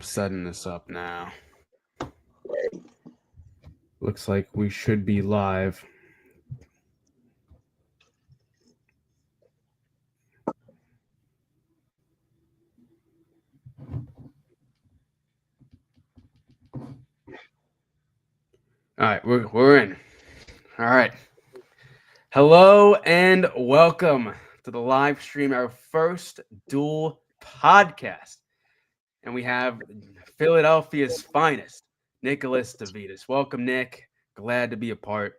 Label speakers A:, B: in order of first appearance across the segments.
A: setting this up now. Looks like we should be live. All right, we're in. All right. Hello and welcome to the live stream, our first dual podcast. And we have Philadelphia's finest, Nicholas DeVitas. Welcome, Nick. Glad to be a part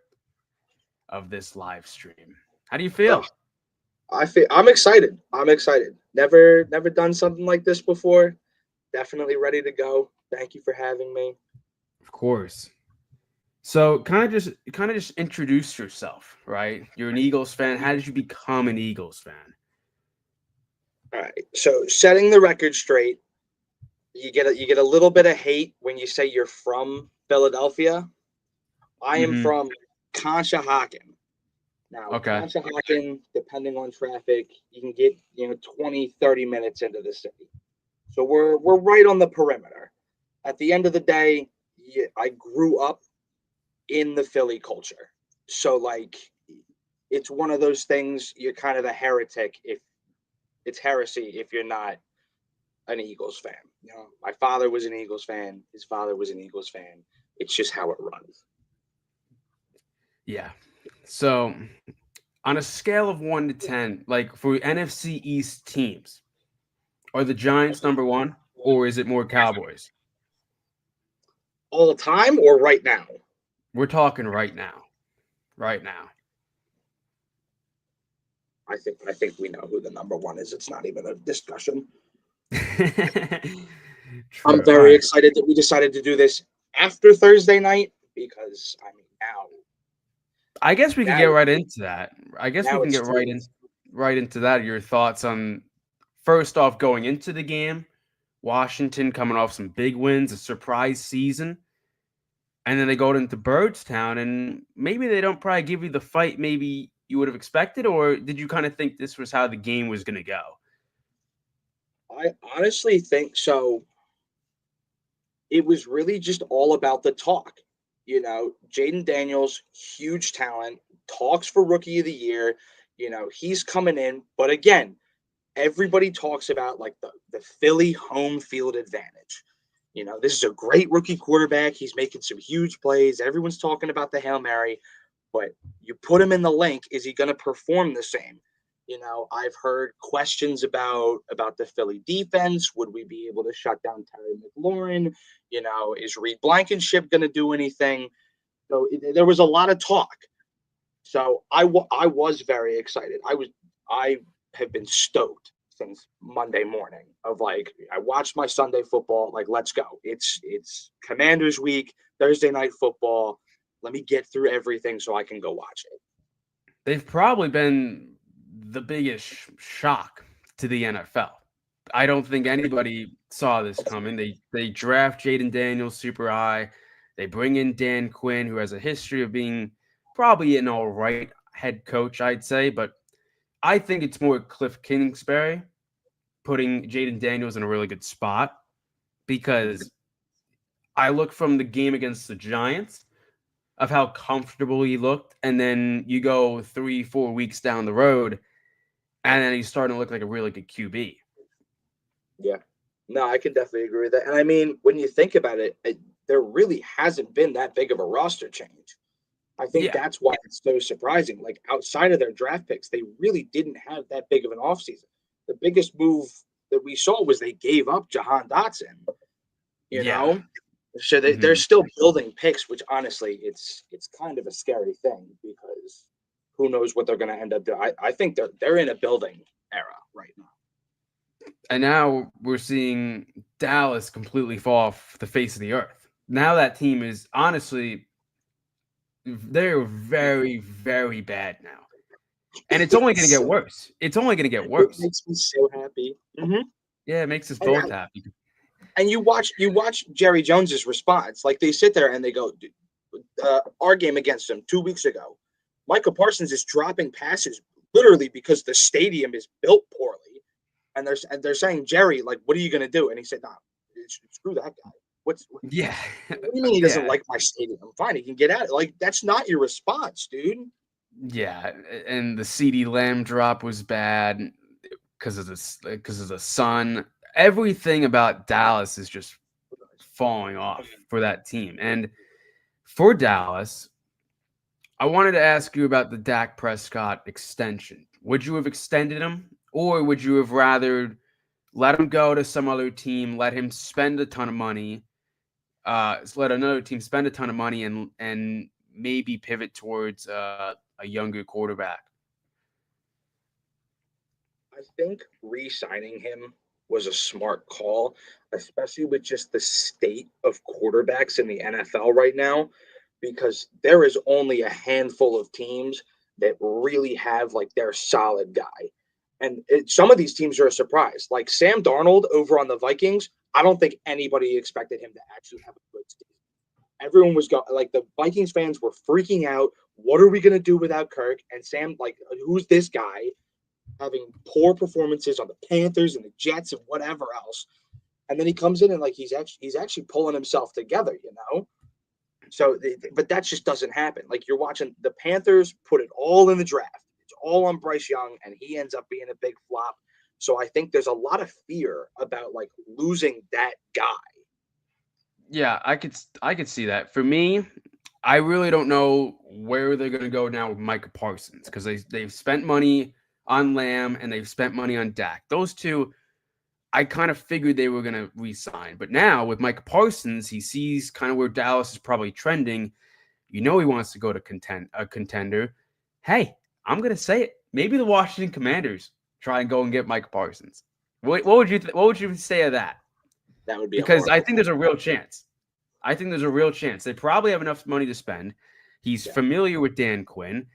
A: of this live stream. How do you feel?
B: I'm excited. Never done something like this before. Definitely ready to go. Thank you for having me.
A: Of course. So kind of just introduce yourself, right? You're an Eagles fan. How did you become an Eagles fan?
B: All right. So setting the record straight, you get a little bit of hate when you say you're from Philadelphia. I am from Conshohocken. Now, Conshohocken, depending on traffic, you can get 20, 30 minutes into the city. So we're right on the perimeter. At the end of the day, I grew up in the Philly culture. So, like, it's one of those things, you're kind of a heretic if it's heresy if you're not an Eagles fan. My father was an Eagles fan. His father was an Eagles fan. It's just how it runs.
A: Yeah. So, on a scale of 1 to 10, like for NFC East teams, are the Giants number one, or is it more Cowboys?
B: All time or right now?
A: We're talking right now. Right now.
B: I think we know who the number one is. It's not even a discussion. I'm very excited that we decided to do this after Thursday night because now.
A: I guess we can get right into that. I guess we can get right into that. Your thoughts on, first off, going into the game, Washington coming off some big wins, a surprise season, and then they go into Birdstown, and maybe they don't probably give you the fight maybe you would have expected, or did you kind of think this was how the game was going to go?
B: I honestly think so. It was really just all about the talk. Jayden Daniels, huge talent, talks for Rookie of the Year. He's coming in. But again, everybody talks about like the Philly home field advantage. This is a great rookie quarterback. He's making some huge plays. Everyone's talking about the Hail Mary. But you put him in the link, is he going to perform the same? I've heard questions about the Philly defense. Would we be able to shut down Terry McLaurin? Is Reed Blankenship going to do anything? So there was a lot of talk. So I was very excited. I have been stoked since Monday morning of like, I watched my Sunday football. Like, let's go. It's Commanders week, Thursday night football. Let me get through everything so I can go watch it.
A: They've probably been the biggest shock to the NFL. I don't think anybody saw this coming. They draft Jayden Daniels super high. They bring in Dan Quinn, who has a history of being probably an all right head coach, I'd say. But I think it's more Cliff Kingsbury putting Jayden Daniels in a really good spot, because I look from the game against the Giants of how comfortable he looked, and then you go 3-4 weeks down the road, and then he's starting to look like a really good QB.
B: Yeah. No, I can definitely agree with that. And I mean, when you think about it, there really hasn't been that big of a roster change. I think that's why it's so surprising. Like, outside of their draft picks, they really didn't have that big of an offseason. The biggest move that we saw was they gave up Jahan Dotson. know? So they're still building picks, which honestly, it's kind of a scary thing because who knows what they're going to end up doing. I think they're in a building era right now.
A: And now we're seeing Dallas completely fall off the face of the earth. Now that team is honestly, they're very, very bad now. And it's only going to get worse. It's only going to get worse.
B: It makes me so happy. Mm-hmm.
A: Yeah, it makes us both happy.
B: And you watch Jerry Jones's response. Like, they sit there and they go, our game against them 2 weeks ago, Michael Parsons is dropping passes literally because the stadium is built poorly. And they're saying, Jerry, like, what are you going to do? And he said, no, Screw that guy. What
A: Yeah.
B: do you mean he doesn't
A: Yeah.
B: like my stadium? Fine, he can get out. Like, that's not your response, dude.
A: Yeah. And the CD Lamb drop was bad because of the sun. Everything about Dallas is just falling off for that team. And for Dallas, I wanted to ask you about the Dak Prescott extension. Would you have extended him, or would you have rather let him go to some other team, let him spend a ton of money, let another team spend a ton of money, and maybe pivot towards a younger quarterback?
B: I think re-signing him was a smart call, especially with just the state of quarterbacks in the NFL right now, because there is only a handful of teams that really have like their solid guy. And some of these teams are a surprise. Like Sam Darnold over on the Vikings, I don't think anybody expected him to actually have a good season. Everyone was going like the Vikings fans were freaking out. What are we going to do without Kirk? And Sam, like, who's this guy? Having poor performances on the Panthers and the Jets and whatever else. And then he comes in and like he's actually pulling himself together, you know. So, but that just doesn't happen. Like you're watching the Panthers put it all in the draft. It's all on Bryce Young, and he ends up being a big flop. So I think there's a lot of fear about like losing that guy.
A: Yeah, I could see that. For me, I really don't know where they're gonna go now with Micah Parsons because they've spent money on Lamb and they've spent money on Dak. Those two, I kind of figured they were gonna re-sign, but now with Micah Parsons, he sees kind of where Dallas is probably trending. You know, he wants to go to a contender. Hey, I'm gonna say it. Maybe the Washington Commanders try and go and get Micah Parsons. What would you say of that?
B: That would be a
A: Because I
B: horrible
A: think
B: thing.
A: there's a real chance. I think there's a real chance. They probably have enough money to spend. He's
B: Yeah.
A: familiar with Dan Quinn.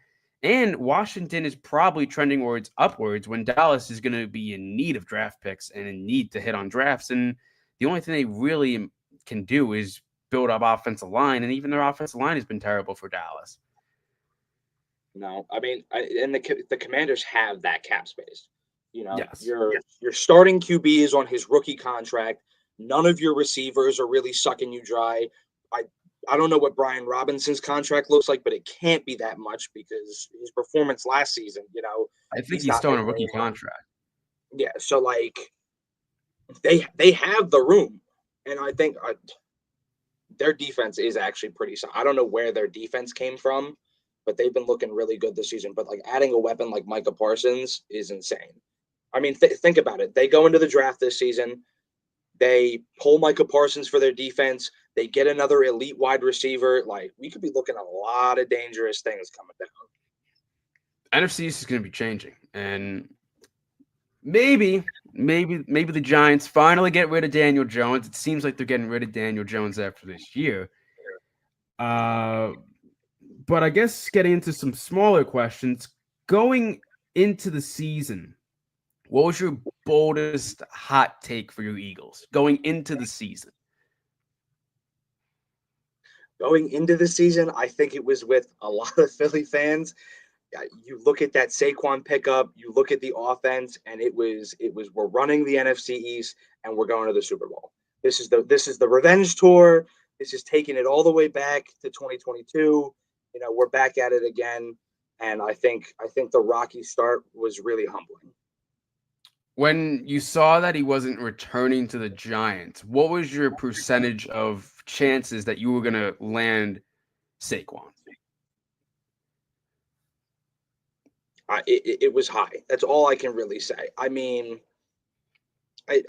A: And Washington is probably trending upwards when Dallas is going to be in need of draft picks and in need to hit on drafts. And the only thing they really can do is build up offensive line. And even their offensive line has been terrible for Dallas.
B: No, I mean, and the Commanders have that cap space. You know,
A: Yes.
B: your starting QB is on his rookie contract. None of your receivers are really sucking you dry. I I don't know what Brian Robinson's contract looks like, but it can't be that much because his performance last season, you know,
A: I think
B: he's
A: he's
B: not
A: still on a
B: making
A: rookie
B: any money.
A: contract.
B: Yeah, so like they have the room, and I think their defense is actually pretty solid. I don't know where their defense came from, but they've been looking really good this season. But like adding a weapon like Micah Parsons is insane. I mean, think about it. They go into the draft this season. They pull Micah Parsons for their defense. They get another elite wide receiver. Like we could be looking at a lot of dangerous things coming down.
A: NFC East is going to be changing. And maybe the Giants finally get rid of Daniel Jones. It seems like they're getting rid of Daniel Jones after this year. Uh, but I guess getting into some smaller questions, going into the season, what was your boldest hot take for your Eagles going into the season?
B: Going into the season, I think it was with a lot of Philly fans. You look at that Saquon pickup, you look at the offense, and it was we're running the NFC East and we're going to the Super Bowl. This is the revenge tour. This is taking it all the way back to 2022. You know, we're back at it again, and I think the rocky start was really humbling.
A: When you saw that he wasn't returning to the Giants, what was your percentage of chances that you were going to land Saquon?
B: It was high. That's all I can really say. I mean,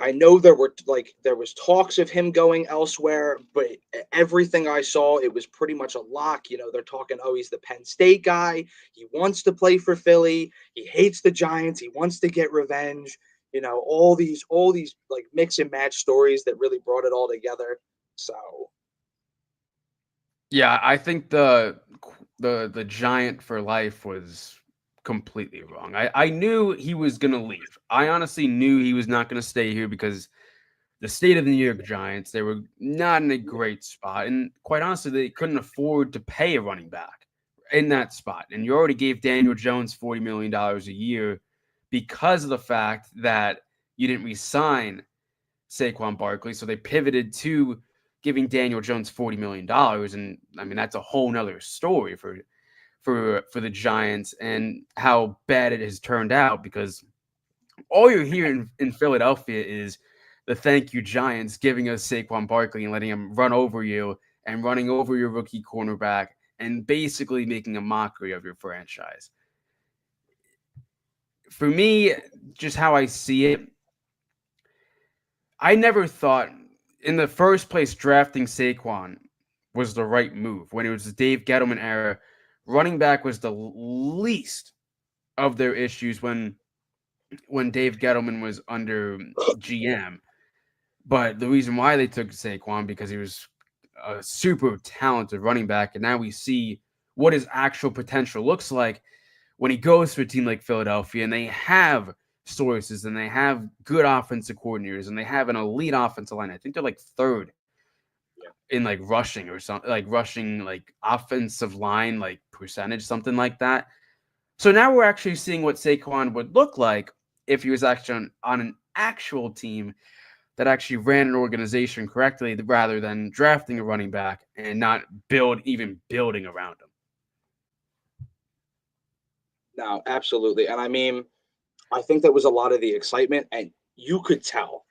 B: I know there was talks of him going elsewhere, but everything I saw, it was pretty much a lock. You know, they're talking, oh, he's the Penn State guy. He wants to play for Philly. He hates the Giants. He wants to get revenge. You know, all these like mix and match stories that really brought it all together. So
A: Yeah, I think the Giant for life was completely wrong. I knew he was gonna leave. I honestly knew he was not gonna stay here because the state of the New York Giants, they were not in a great spot. And quite honestly, they couldn't afford to pay a running back in that spot. And you already gave Daniel Jones $40 million a year because of the fact that you didn't resign Saquon Barkley. So they pivoted to giving Daniel Jones $40 million. And I mean, that's a whole nother story for the Giants and how bad it has turned out, because all you're hearing in Philadelphia is the thank you Giants giving us Saquon Barkley and letting him run over you and running over your rookie cornerback and basically making a mockery of your franchise. For me, just how I see it, I never thought in the first place drafting Saquon was the right move. When it was the Dave Gettleman era, running back was the least of their issues when Dave Gettleman was under GM. But the reason why they took Saquon because he was a super talented running back, and now we see what his actual potential looks like when he goes to a team like Philadelphia, and they have sources and they have good offensive coordinators and they have an elite offensive line. I think they're like third in like rushing or something, like rushing, like offensive line, like percentage, something like that. So now we're actually seeing what Saquon would look like if he was actually on an actual team that actually ran an organization correctly, rather than drafting a running back and not building around him.
B: No, absolutely. And I mean, I think that was a lot of the excitement, and you could tell,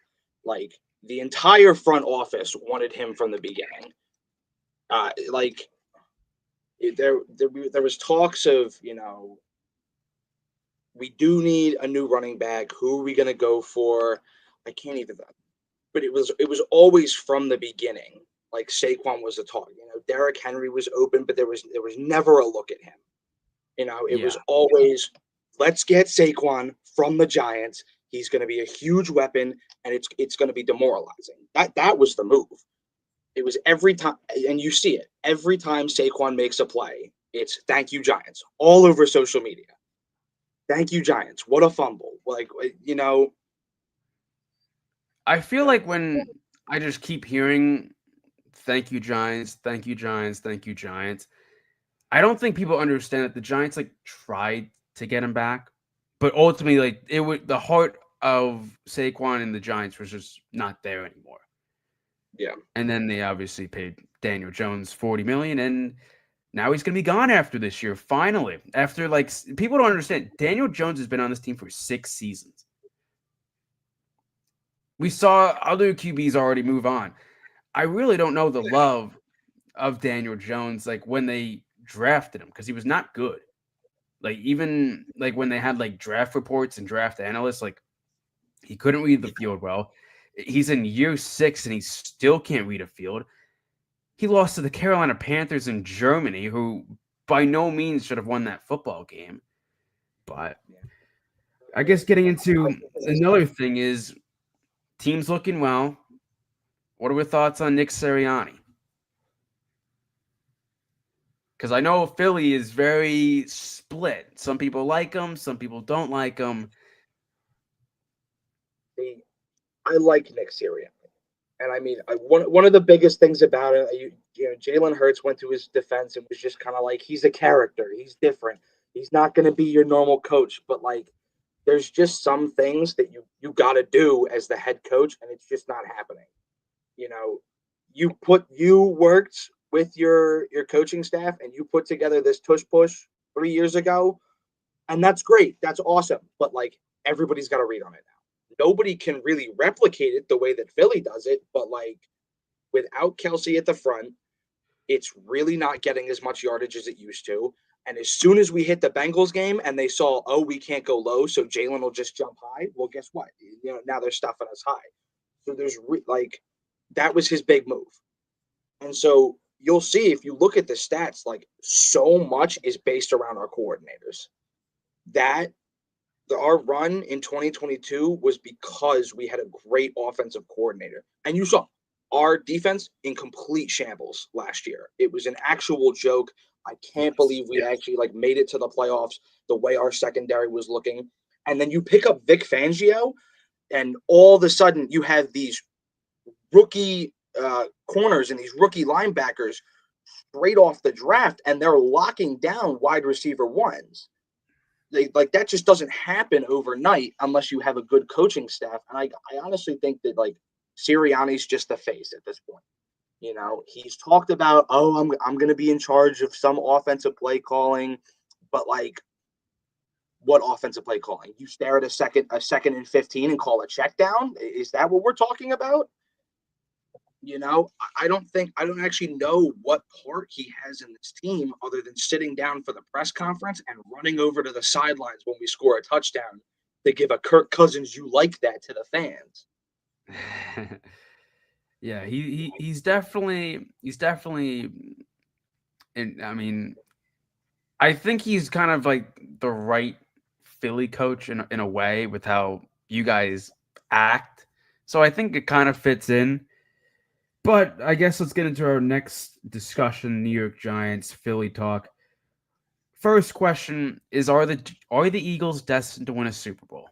B: like, the entire front office wanted him from the beginning. Like, there was talks of, we do need a new running back. Who are we going to go for? I can't even. But it was always from the beginning. Like, Saquon was a talk. Derrick Henry was open, but there was never a look at him. It was always, let's get Saquon from the Giants. He's going to be a huge weapon, and it's going to be demoralizing. That was the move. It was every time, and you see it every time Saquon makes a play. It's thank you Giants all over social media. Thank you Giants. What a fumble!
A: I feel like when I just keep hearing thank you Giants, thank you Giants, thank you Giants, I don't think people understand that the Giants like tried to get him back, but ultimately, like, it would, the heart of Saquon and the Giants was just not there anymore.
B: Yeah.
A: And then they obviously paid Daniel Jones $40 million, and now he's going to be gone after this year. Finally, after, like, people don't understand, Daniel Jones has been on this team for 6 seasons. We saw other QBs already move on. I really don't know the love of Daniel Jones, like, when they drafted him, because he was not good. Like, even like when they had like draft reports and draft analysts, like, he couldn't read the field well. He's in year 6 and he still can't read a field. He lost to the Carolina Panthers in Germany, who by no means should have won that football game. But I guess getting into another thing is teams looking well. What are your thoughts on Nick Sirianni? Because I know Philly is very split. Some people like him, some people don't like him.
B: I like Nick Sirianni. And I mean, one of the biggest things about it, Jaylen Hurts went to his defense and was just kind of like, he's a character. He's different. He's not going to be your normal coach. But, like, there's just some things that you got to do as the head coach, and it's just not happening. You worked with your coaching staff, and you put together this tush push 3 years ago, and that's great. That's awesome. But, like, everybody's got to read on it now. Nobody can really replicate it the way that Philly does it, but, like, without Kelsey at the front, it's really not getting as much yardage as it used to. And as soon as we hit the Bengals game and they saw, oh, we can't go low, so Jaylen will just jump high. Well, guess what? Now they're stuffing us high. So that was his big move. And so you'll see, if you look at the stats, like, so much is based around our coordinators. Our run in 2022 was because we had a great offensive coordinator. And you saw our defense in complete shambles last year. It was an actual joke. I can't believe we actually, like, made it to the playoffs the way our secondary was looking. And then you pick up Vic Fangio, and all of a sudden you have these rookie corners and these rookie linebackers straight off the draft, and they're locking down wide receiver ones. That just doesn't happen overnight unless you have a good coaching staff. And I honestly think that, like, Sirianni's just the face at this point. You know, he's talked about, oh, I'm going to be in charge of some offensive play calling, but like, what offensive play calling? You stare at a second and 15 and call a check down? Is that what we're talking about? You know, I don't actually know what part he has in this team other than sitting down for the press conference and running over to the sidelines when we score a touchdown to give a Kirk Cousins "you like that" to the fans.
A: Yeah, he's definitely, and I mean, I think he's kind of like the right Philly coach in a way with how you guys act. So I think it kind of fits in. But I guess let's get into our next discussion: New York Giants, Philly talk. First question is: Are the Eagles destined to win a Super Bowl?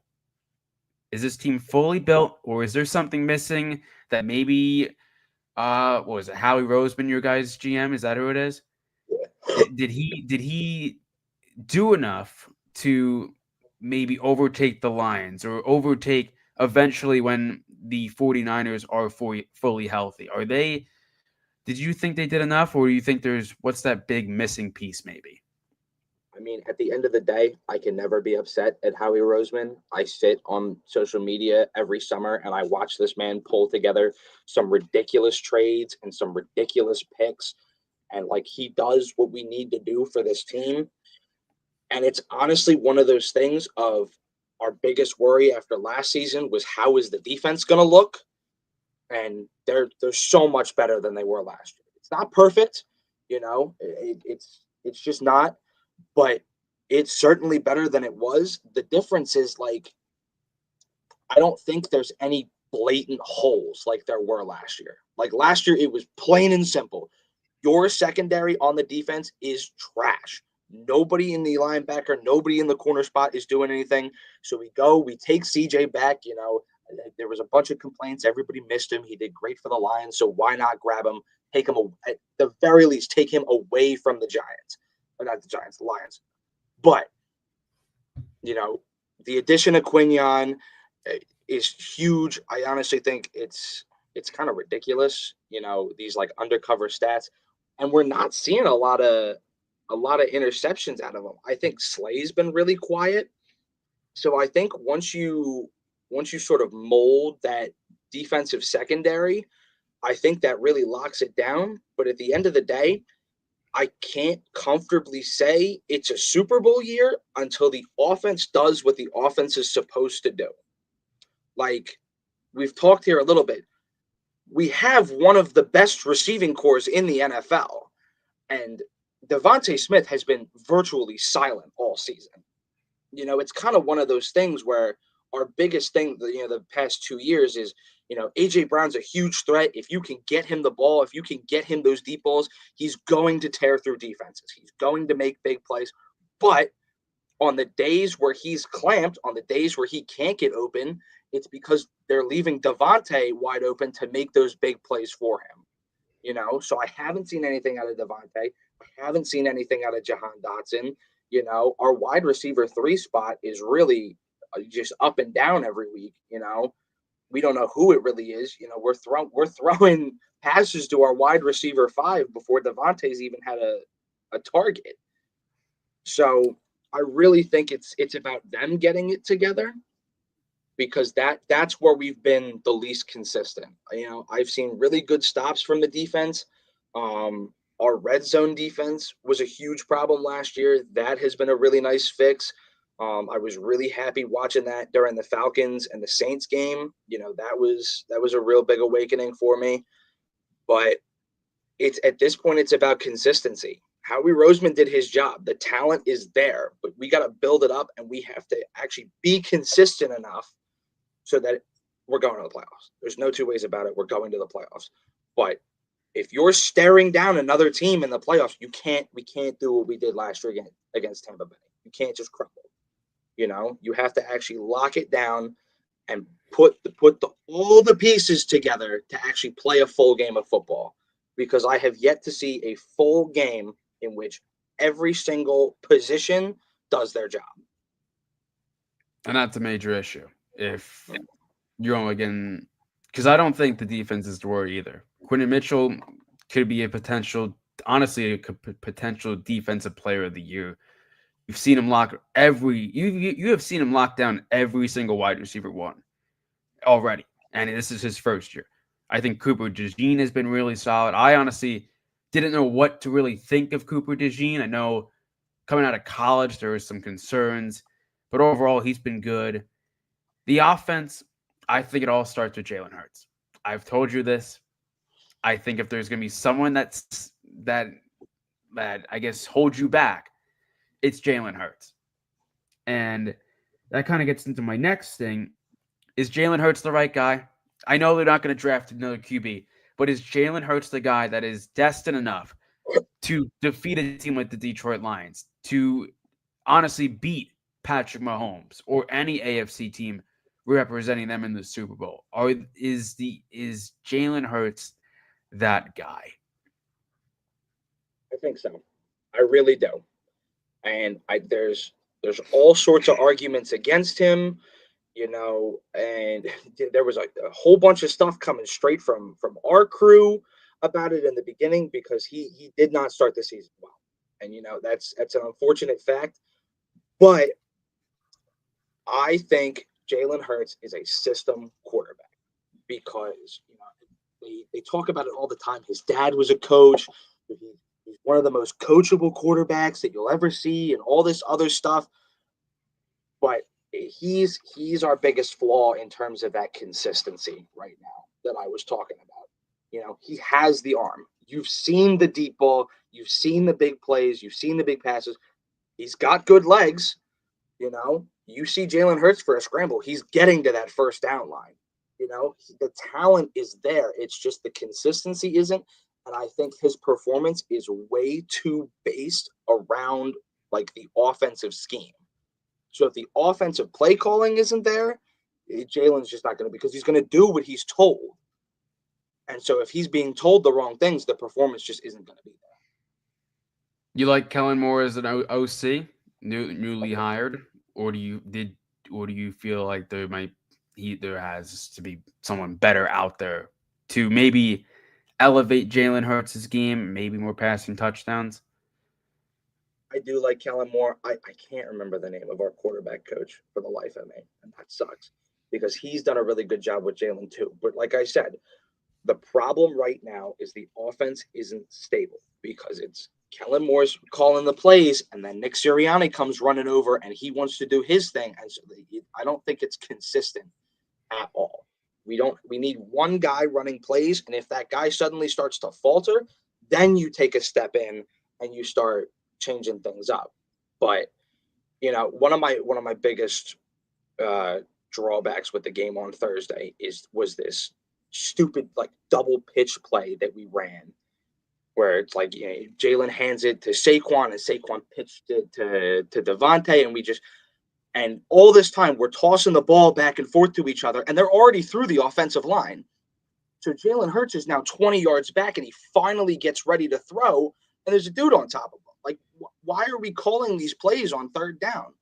A: Is this team fully built, or is there something missing that maybe what was it, Howie Roseman, your guys' GM? Is that who it is? Did he do enough to maybe overtake the Lions or overtake eventually when the 49ers are fully healthy? Did you think they did enough, or do you think what's that big missing piece maybe?
B: I mean, at the end of the day, I can never be upset at Howie Roseman. I sit on social media every summer and I watch this man pull together some ridiculous trades and some ridiculous picks. And like he does what we need to do for this team. And it's honestly one of those things of our biggest worry after last season was how is the defense going to look? And they're so much better than they were last year. It's not perfect, you know, it's just not, but it's certainly better than it was. The difference is like I don't think there's any blatant holes like there were last year. Like last year, it was plain and simple. Your secondary on the defense is trash. Nobody in the linebacker, nobody in the corner spot is doing anything. So we take CJ back. You know, there was a bunch of complaints. Everybody missed him. He did great for the Lions. So why not grab him, take him, at the very least, take him away from the Giants. Or not the Giants, the Lions. But, you know, the addition of Quinion is huge. I honestly think it's kind of ridiculous, you know, these like undercover stats. And we're not seeing a lot of interceptions out of him. I think Slay's been really quiet. So I think once you sort of mold that defensive secondary, I think that really locks it down. But at the end of the day, I can't comfortably say it's a Super Bowl year until the offense does what the offense is supposed to do. Like we've talked here a little bit, we have one of the best receiving cores in the NFL, and Devontae Smith has been virtually silent all season. You know, it's kind of one of those things where our biggest thing, the past 2 years is, AJ Brown's a huge threat. If you can get him the ball, if you can get him those deep balls, he's going to tear through defenses. He's going to make big plays. But on the days where he's clamped, on the days where he can't get open, it's because they're leaving Devontae wide open to make those big plays for him. So I haven't seen anything out of Devontae. I haven't seen anything out of Jahan Dotson. Our wide receiver 3 spot is really just up and down every week. We don't know who it really is. We're throwing passes to our wide receiver 5 before Devontae's even had a target. So I really think it's about them getting it together, because that's where we've been the least consistent. I've seen really good stops from the defense. Our red zone defense was a huge problem last year. That has been a really nice fix. I was really happy watching that during the Falcons and the Saints game. That was a real big awakening for me. But it's at this point, it's about consistency. Howie Roseman did his job. The talent is there, but we got to build it up, and we have to actually be consistent enough so that we're going to the playoffs. There's no two ways about it. We're going to the playoffs. But if you're staring down another team in the playoffs, we can't do what we did last year against Tampa Bay. You can't just crumble. You have to actually lock it down and put all the pieces together to actually play a full game of football. Because I have yet to see a full game in which every single position does their job.
A: And that's a major issue. If you're only getting because I don't think the defense is the worry either. Quinton Mitchell could be a potential, honestly, potential defensive player of the year. You've seen him you have seen him lock down every single wide receiver one already, and this is his first year. I think Cooper DeJean has been really solid. I honestly didn't know what to really think of Cooper DeJean. I know coming out of college there was some concerns, but overall he's been good. The offense, I think it all starts with Jalen Hurts. I've told you this. I think if there's going to be someone that that I guess holds you back, it's Jalen Hurts. And that kind of gets into my next thing. Is Jalen Hurts the right guy? I know they're not going to draft another QB, but is Jalen Hurts the guy that is destined enough to defeat a team like the Detroit Lions, to honestly beat Patrick Mahomes or any AFC team representing them in the Super Bowl? Or is Jalen Hurts that guy?
B: I think so. I really do. And there's all sorts of arguments against him, and there was a whole bunch of stuff coming straight from our crew about it in the beginning because he did not start the season well. And that's an unfortunate fact. But I think Jalen Hurts is a system quarterback because they talk about it all the time. His dad was a coach. He's one of the most coachable quarterbacks that you'll ever see, and all this other stuff. But he's our biggest flaw in terms of that consistency right now that I was talking about. He has the arm. You've seen the deep ball. You've seen the big plays. You've seen the big passes. He's got good legs. You see Jalen Hurts for a scramble. He's getting to that first down line. The talent is there. It's just the consistency isn't. And I think his performance is way too based around like the offensive scheme. So if the offensive play calling isn't there, Jalen's just not going to, because he's going to do what he's told. And so if he's being told the wrong things, the performance just isn't going to be there.
A: You like Kellen Moore as an OC, newly hired, or do you feel like there has to be someone better out there to maybe elevate Jalen Hurts' game, maybe more passing touchdowns?
B: I do like Kellen Moore. I can't remember the name of our quarterback coach for the life of me, and that sucks because he's done a really good job with Jalen too. But like I said, the problem right now is the offense isn't stable because it's Kellen Moore's calling the plays, and then Nick Sirianni comes running over and he wants to do his thing, and so I don't think it's consistent at all. We need one guy running plays, and if that guy suddenly starts to falter, then you take a step in and you start changing things up. But one of my biggest drawbacks with the game on Thursday was this stupid like double pitch play that we ran, where it's like Jalen hands it to Saquon and Saquon pitched it to Devontae, and all this time we're tossing the ball back and forth to each other, and they're already through the offensive line. So Jalen Hurts is now 20 yards back, and he finally gets ready to throw, and there's a dude on top of him. Like, why are we calling these plays on third down?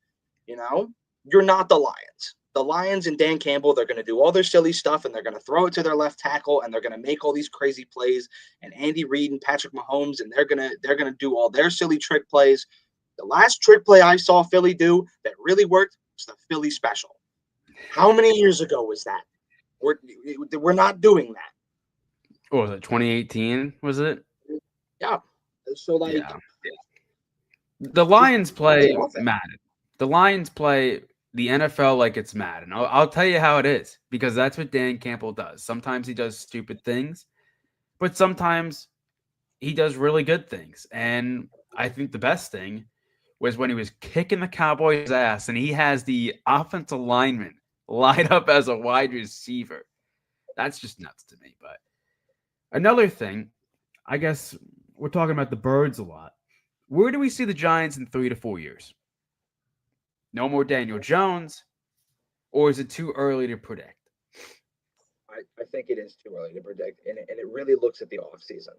B: You're not the Lions. The Lions and Dan Campbell, they're going to do all their silly stuff, and they're going to throw it to their left tackle, and they're going to make all these crazy plays. And Andy Reid and Patrick Mahomes, and they're going to do all their silly trick plays. The last trick play I saw Philly do that really worked was the Philly special. How many years ago was that? We're not doing that.
A: What was it? 2018? Was it?
B: Yeah. So
A: the Lions play Madden. The Lions play the NFL like it's Madden. I'll tell you how it is, because that's what Dan Campbell does. Sometimes he does stupid things, but sometimes he does really good things. And I think the best thing was when he was kicking the Cowboys' ass and he has the offensive lineman lined up as a wide receiver. That's just nuts to me. But another thing, I guess we're talking about the Birds a lot. Where do we see the Giants in 3 to 4 years? No more Daniel Jones, or is it too early to predict?
B: I think it is too early to predict, and it really looks at the offseason.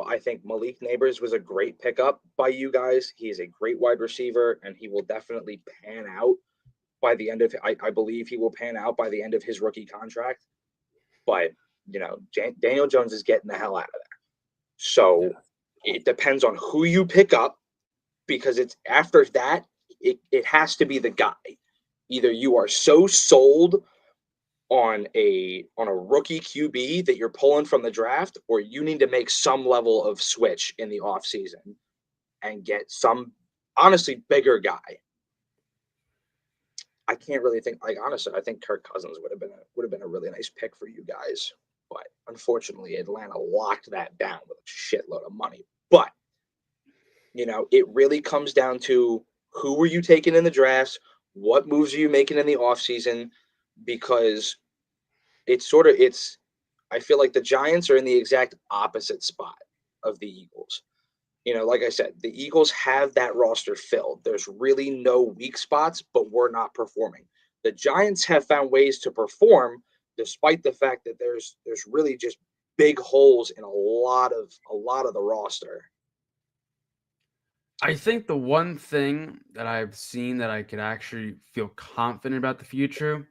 B: I think Malik Neighbors was a great pickup by you guys. He is a great wide receiver, and he will definitely pan out by the end of. I believe he will pan out by the end of his rookie contract. But, Daniel Jones is getting the hell out of there. So it depends on who you pick up, because it's after that, it has to be the guy. Either you are so sold on a rookie QB that you're pulling from the draft, or you need to make some level of switch in the offseason and get some honestly bigger guy. I can't really think, honestly, I think Kirk Cousins would have been a really nice pick for you guys. But unfortunately, Atlanta locked that down with a shitload of money. But it really comes down to who were you taking in the drafts, what moves are you making in the offseason, because I feel like the Giants are in the exact opposite spot of the Eagles. Like I said, the Eagles have that roster filled. There's really no weak spots, but we're not performing. The Giants have found ways to perform despite the fact that there's really just big holes in a lot of the roster.
A: I think the one thing that I've seen that I could actually feel confident about the future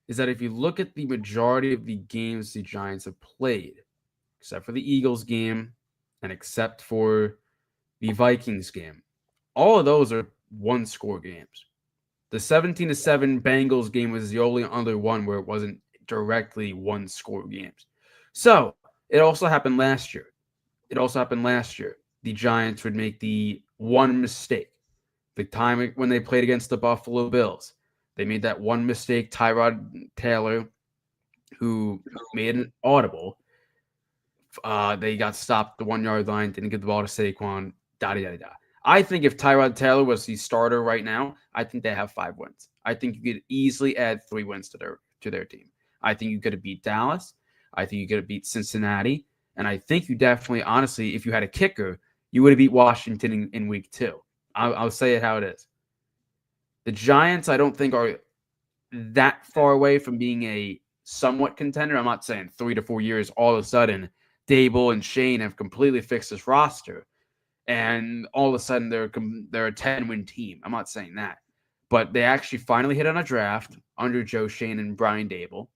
A: is that if you look at the majority of the games the Giants have played, except for the Eagles game and except for the Vikings game, all of those are one-score games. The 17-7 Bengals game was the only other one where it wasn't directly one-score games. So it also happened last year. The Giants would make the one mistake. The time when they played against the Buffalo Bills, they made that one mistake. Tyrod Taylor, who made an audible, they got stopped at the 1 yard line, didn't get the ball to Saquon, da-da-da-da. I think if Tyrod Taylor was the starter right now, I think they have 5 wins. I think you could easily add 3 wins to their team. I think you could have beat Dallas. I think you could have beat Cincinnati. And I think you definitely, honestly, if you had a kicker, you would have beat Washington in week 2. I'll say it how it is. The Giants, I don't think, are that far away from being a somewhat contender. I'm not saying 3 to 4 years, all of a sudden, Dable and Shane have completely fixed this roster, and all of a sudden they're a 10-win team. I'm not saying that. But they actually finally hit on a draft under Joe Shane and Brian Dable,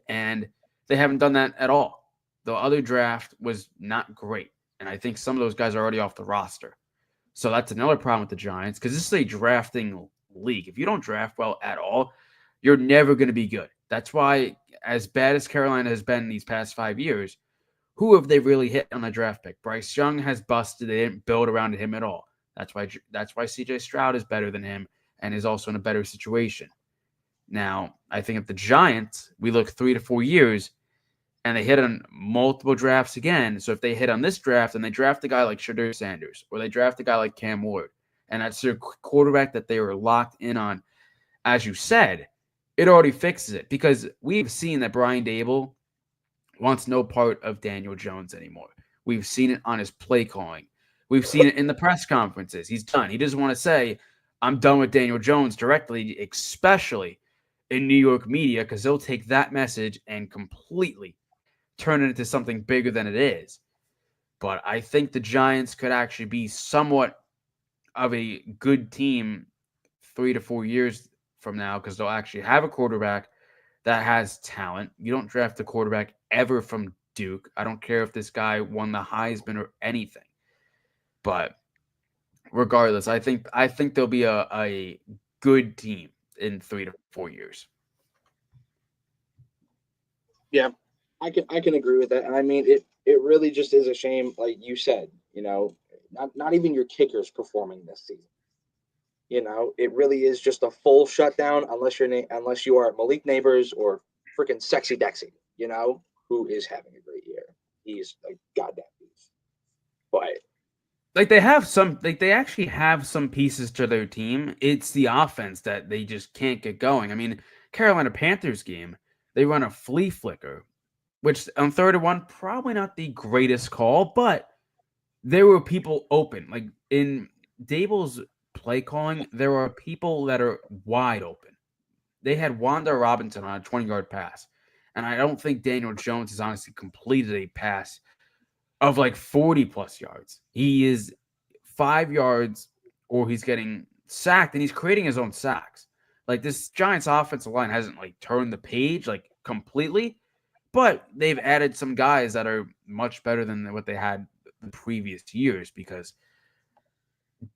A: and they haven't done that at all. The other draft was not great, and I think some of those guys are already off the roster. So that's another problem with the Giants, because this is a drafting league. If you don't draft well at all, you're never going to be good. That's why, as bad as Carolina has been these past 5 years, who have they really hit on the draft pick? Bryce Young has busted. They didn't build around him at all. That's why C.J. Stroud is better than him and is also in a better situation. Now, I think if the Giants, we look 3 to 4 years, and they hit on multiple drafts again. So if they hit on this draft and they draft a guy like Shadur Sanders, or they draft a guy like Cam Ward, and that's their quarterback that they were locked in on, as you said, it already fixes it, because we've seen that Brian Dable wants no part of Daniel Jones anymore. We've seen it on his play calling. We've seen it in the press conferences. He's done. He doesn't want to say, I'm done with Daniel Jones directly, especially in New York media, because they'll take that message and completely turn it into something bigger than it is. But I think the Giants could actually be somewhat of a good team 3 to 4 years from now, because they'll actually have a quarterback that has talent. You don't draft a quarterback ever from Duke. I don't care if this guy won the Heisman or anything. But regardless, I think they'll be a good team in 3 to 4 years.
B: Yeah, I can agree with that. And I mean, it really just is a shame, like you said, not even your kickers performing this season. It really is just a full shutdown unless you are Malik Neighbors or freaking Sexy Dexy, who is having a great year. He's a goddamn beast. But
A: they actually have some pieces to their team. It's the offense that they just can't get going. I mean, Carolina Panthers game, they run a flea flicker, which on 3rd and 1, probably not the greatest call, but there were people open. Like in Dable's play calling, there are people that are wide open. They had Wanda Robinson on a 20-yard pass, and I don't think Daniel Jones has honestly completed a pass of like 40-plus yards. He is 5 yards, or he's getting sacked, and he's creating his own sacks. Like, this Giants offensive line hasn't like turned the page. Like, completely, but they've added some guys that are much better than what they had the previous years because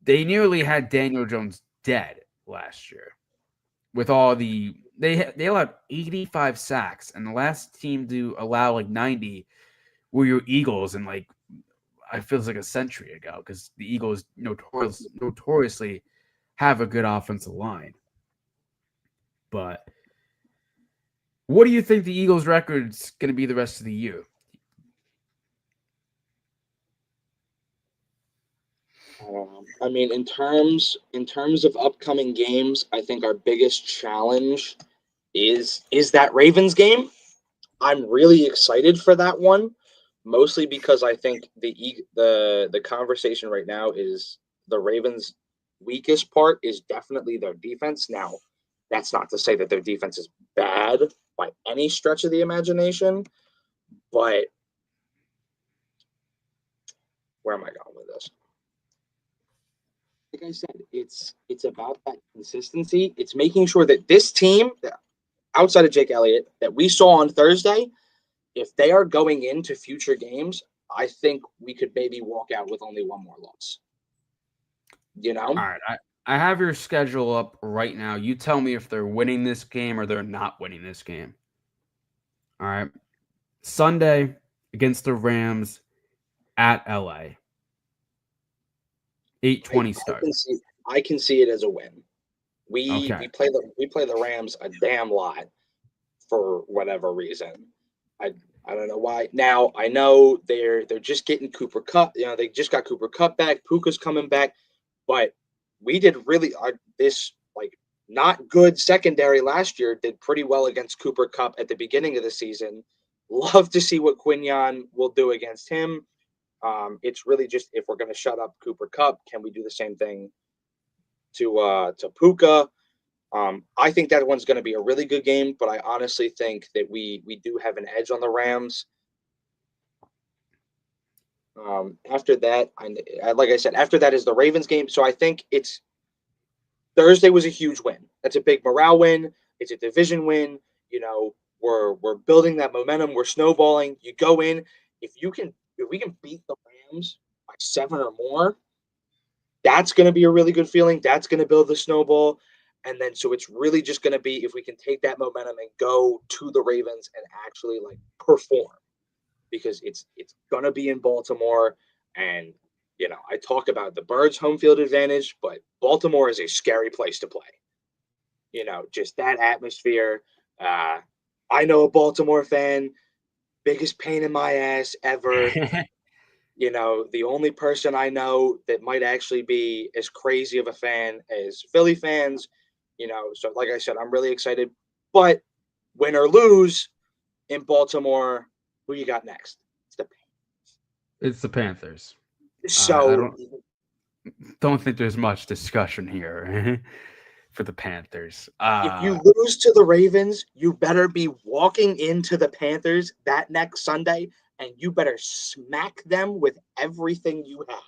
A: they nearly had Daniel Jones dead last year with all they allowed 85 sacks, and the last team to allow like 90 were your Eagles, and like I feels like a century ago because the Eagles notoriously have a good offensive line. But what do you think the Eagles' record's going to be the rest of the year?
B: I mean, in terms of upcoming games, I think our biggest challenge is that Ravens game. I'm really excited for that one, mostly because I think the conversation right now is the Ravens' weakest part is definitely their defense. Now, that's not to say that their defense is bad by any stretch of the imagination, but where am I going with this? Like I said, it's about that consistency. It's making sure that this team, outside of Jake Elliott, that we saw on Thursday, if they are going into future games, I think we could maybe walk out with only one more loss. You know?
A: All right, I have your schedule up right now. You tell me if they're winning this game or they're not winning this game. All right. Sunday against the Rams at LA. 8:20
B: I
A: start.
B: can see I can see it as a win. We
A: Okay.
B: we play the Rams a damn lot for whatever reason. I don't know why. Now I know they're just getting Cooper Cup. You know, they just got Cooper Cup back. Puka's coming back, but we did really this like not good secondary last year did pretty well against Cooper Cup at the beginning of the season. Love to see what Quinyon will do against him. It's really just if we're going to shut up Cooper Cup, can we do the same thing to Puka? I think that one's going to be a really good game, but I honestly think that we do have an edge on the Rams. After that, like I said, after that is the Ravens game. So I think it's Thursday was a huge win. That's a big morale win. It's a division win. You know, we're building that momentum. We're snowballing. You go in if we can beat the Rams by 7 or more, that's going to be a really good feeling. That's going to build the snowball. And then so it's really just going to be if we can take that momentum and go to the Ravens and actually like perform because it's going to be in Baltimore and you know, I talk about the Birds home field advantage, but Baltimore is a scary place to play. You know, just that atmosphere. Uh, I know a Baltimore fan, biggest pain in my ass ever. You know, the only person I know that might actually be as crazy of a fan as Philly fans, you know, so like I said, I'm really excited. But win or lose in Baltimore, who you got next? It's the
A: It's the Panthers. I
B: so
A: don't think there's much discussion here for the Panthers.
B: if you lose to the Ravens, you better be walking into the Panthers that next Sunday and you better smack them with everything you have.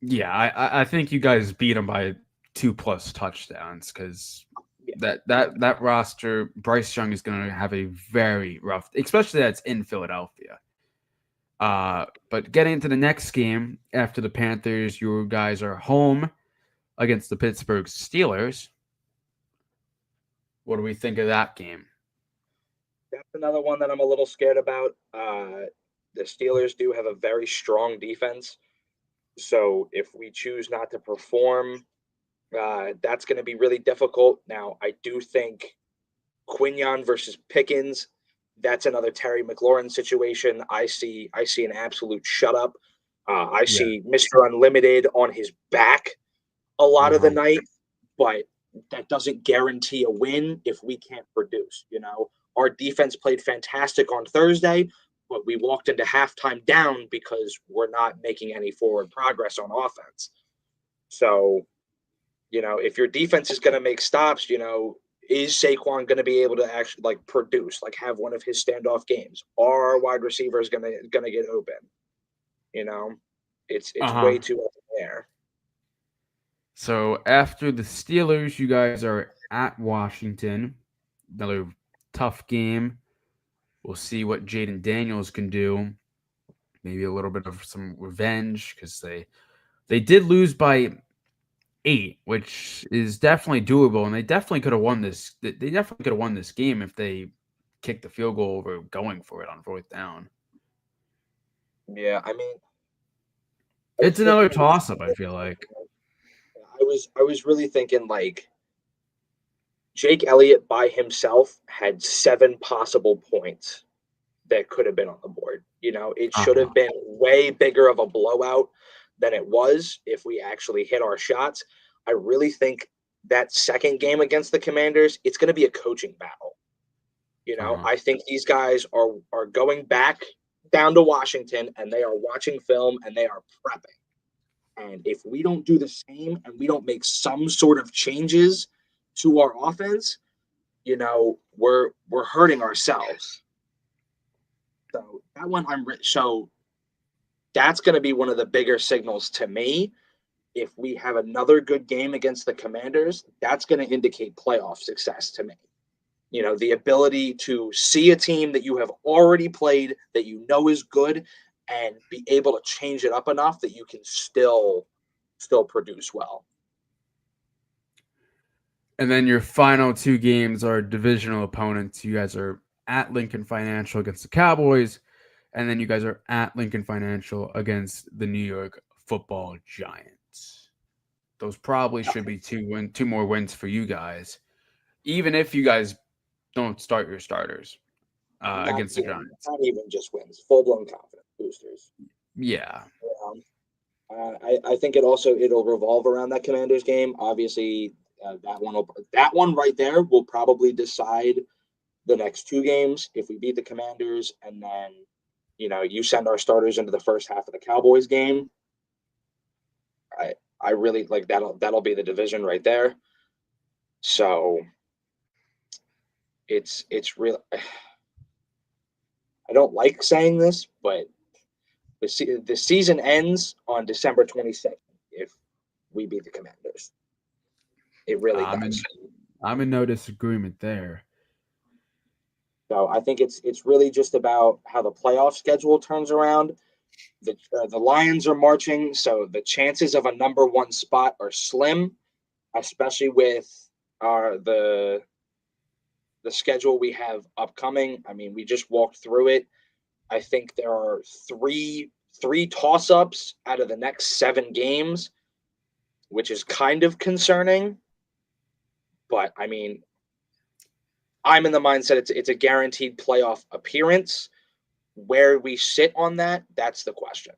A: Yeah, I think you guys beat them by 2+ touchdowns because
B: Yeah.
A: that roster, Bryce Young is going to have a very rough, especially that's in Philadelphia. But getting into the next game after the Panthers, you guys are home against the Pittsburgh Steelers. What do we think of that game?
B: That's another one that I'm a little scared about. The Steelers do have a very strong defense. So if we choose not to perform, that's going to be really difficult. Now, I do think Quinyon versus Pickens, that's another Terry McLaurin situation. I see an absolute shut up. I
A: Yeah.
B: see Mr. Unlimited on his back a lot of the
A: Uh-huh.
B: night, but that doesn't guarantee a win if we can't produce. You know, our defense played fantastic on Thursday, but we walked into halftime down because we're not making any forward progress on offense. So, you know, if your defense is going to make stops, you know, is Saquon going to be able to actually like produce, like have one of his standoff games? Are our wide receivers going to get open? You know, it's
A: Uh-huh.
B: way too up in the air.
A: So after the Steelers, you guys are at Washington. Another tough game. We'll see what Jayden Daniels can do. Maybe a little bit of some revenge because they did lose by 8, which is definitely doable, and they definitely could have won this. They definitely could have won this game if they kicked the field goal over going for it on 4th down.
B: Yeah, I mean, I was
A: It's another
B: thinking,
A: toss-up, I feel like.
B: I was really thinking like Jake Elliott by himself had 7 possible points that could have been on the board. It should
A: Uh-huh.
B: have been way bigger of a blowout than it was if we actually hit our shots. I really think that second game against the Commanders, it's going to be a coaching battle.
A: Uh-huh.
B: I think these guys are going back down to Washington and they are watching film and they are prepping. And if we don't do the same and we don't make some sort of changes to our offense, we're hurting ourselves. So that one so that's going to be one of the bigger signals to me. If we have another good game against the Commanders, that's going to indicate playoff success to me. The ability to see a team that you have already played that you know is good and be able to change it up enough that you can still produce well.
A: And then your final 2 games are divisional opponents. You guys are at Lincoln Financial against the Cowboys, and then you guys are at Lincoln Financial against the New York Football Giants. Those probably should be 2 more wins for you guys, even if you guys don't start your starters
B: Not
A: against the
B: even
A: Giants.
B: not even just wins, full blown confidence boosters.
A: Yeah.
B: I think it'll revolve around that Commanders game. Obviously, that one right there will probably decide the next 2 games if we beat the Commanders, and then you send our starters into the first half of the Cowboys game. I really like that'll be the division right there. So it's real. I don't like saying this, but the season ends on December 22nd if we beat the Commanders. It really
A: I'm in
B: does.
A: I'm in no disagreement there.
B: So I think it's really just about how the playoff schedule turns around. The Lions are marching, so the chances of a number 1 spot are slim, especially with the schedule we have upcoming. I mean, we just walked through it. I think there are three toss-ups out of the next 7 games, which is kind of concerning. But I mean, I'm in the mindset it's a guaranteed playoff appearance. Where we sit on that's the question.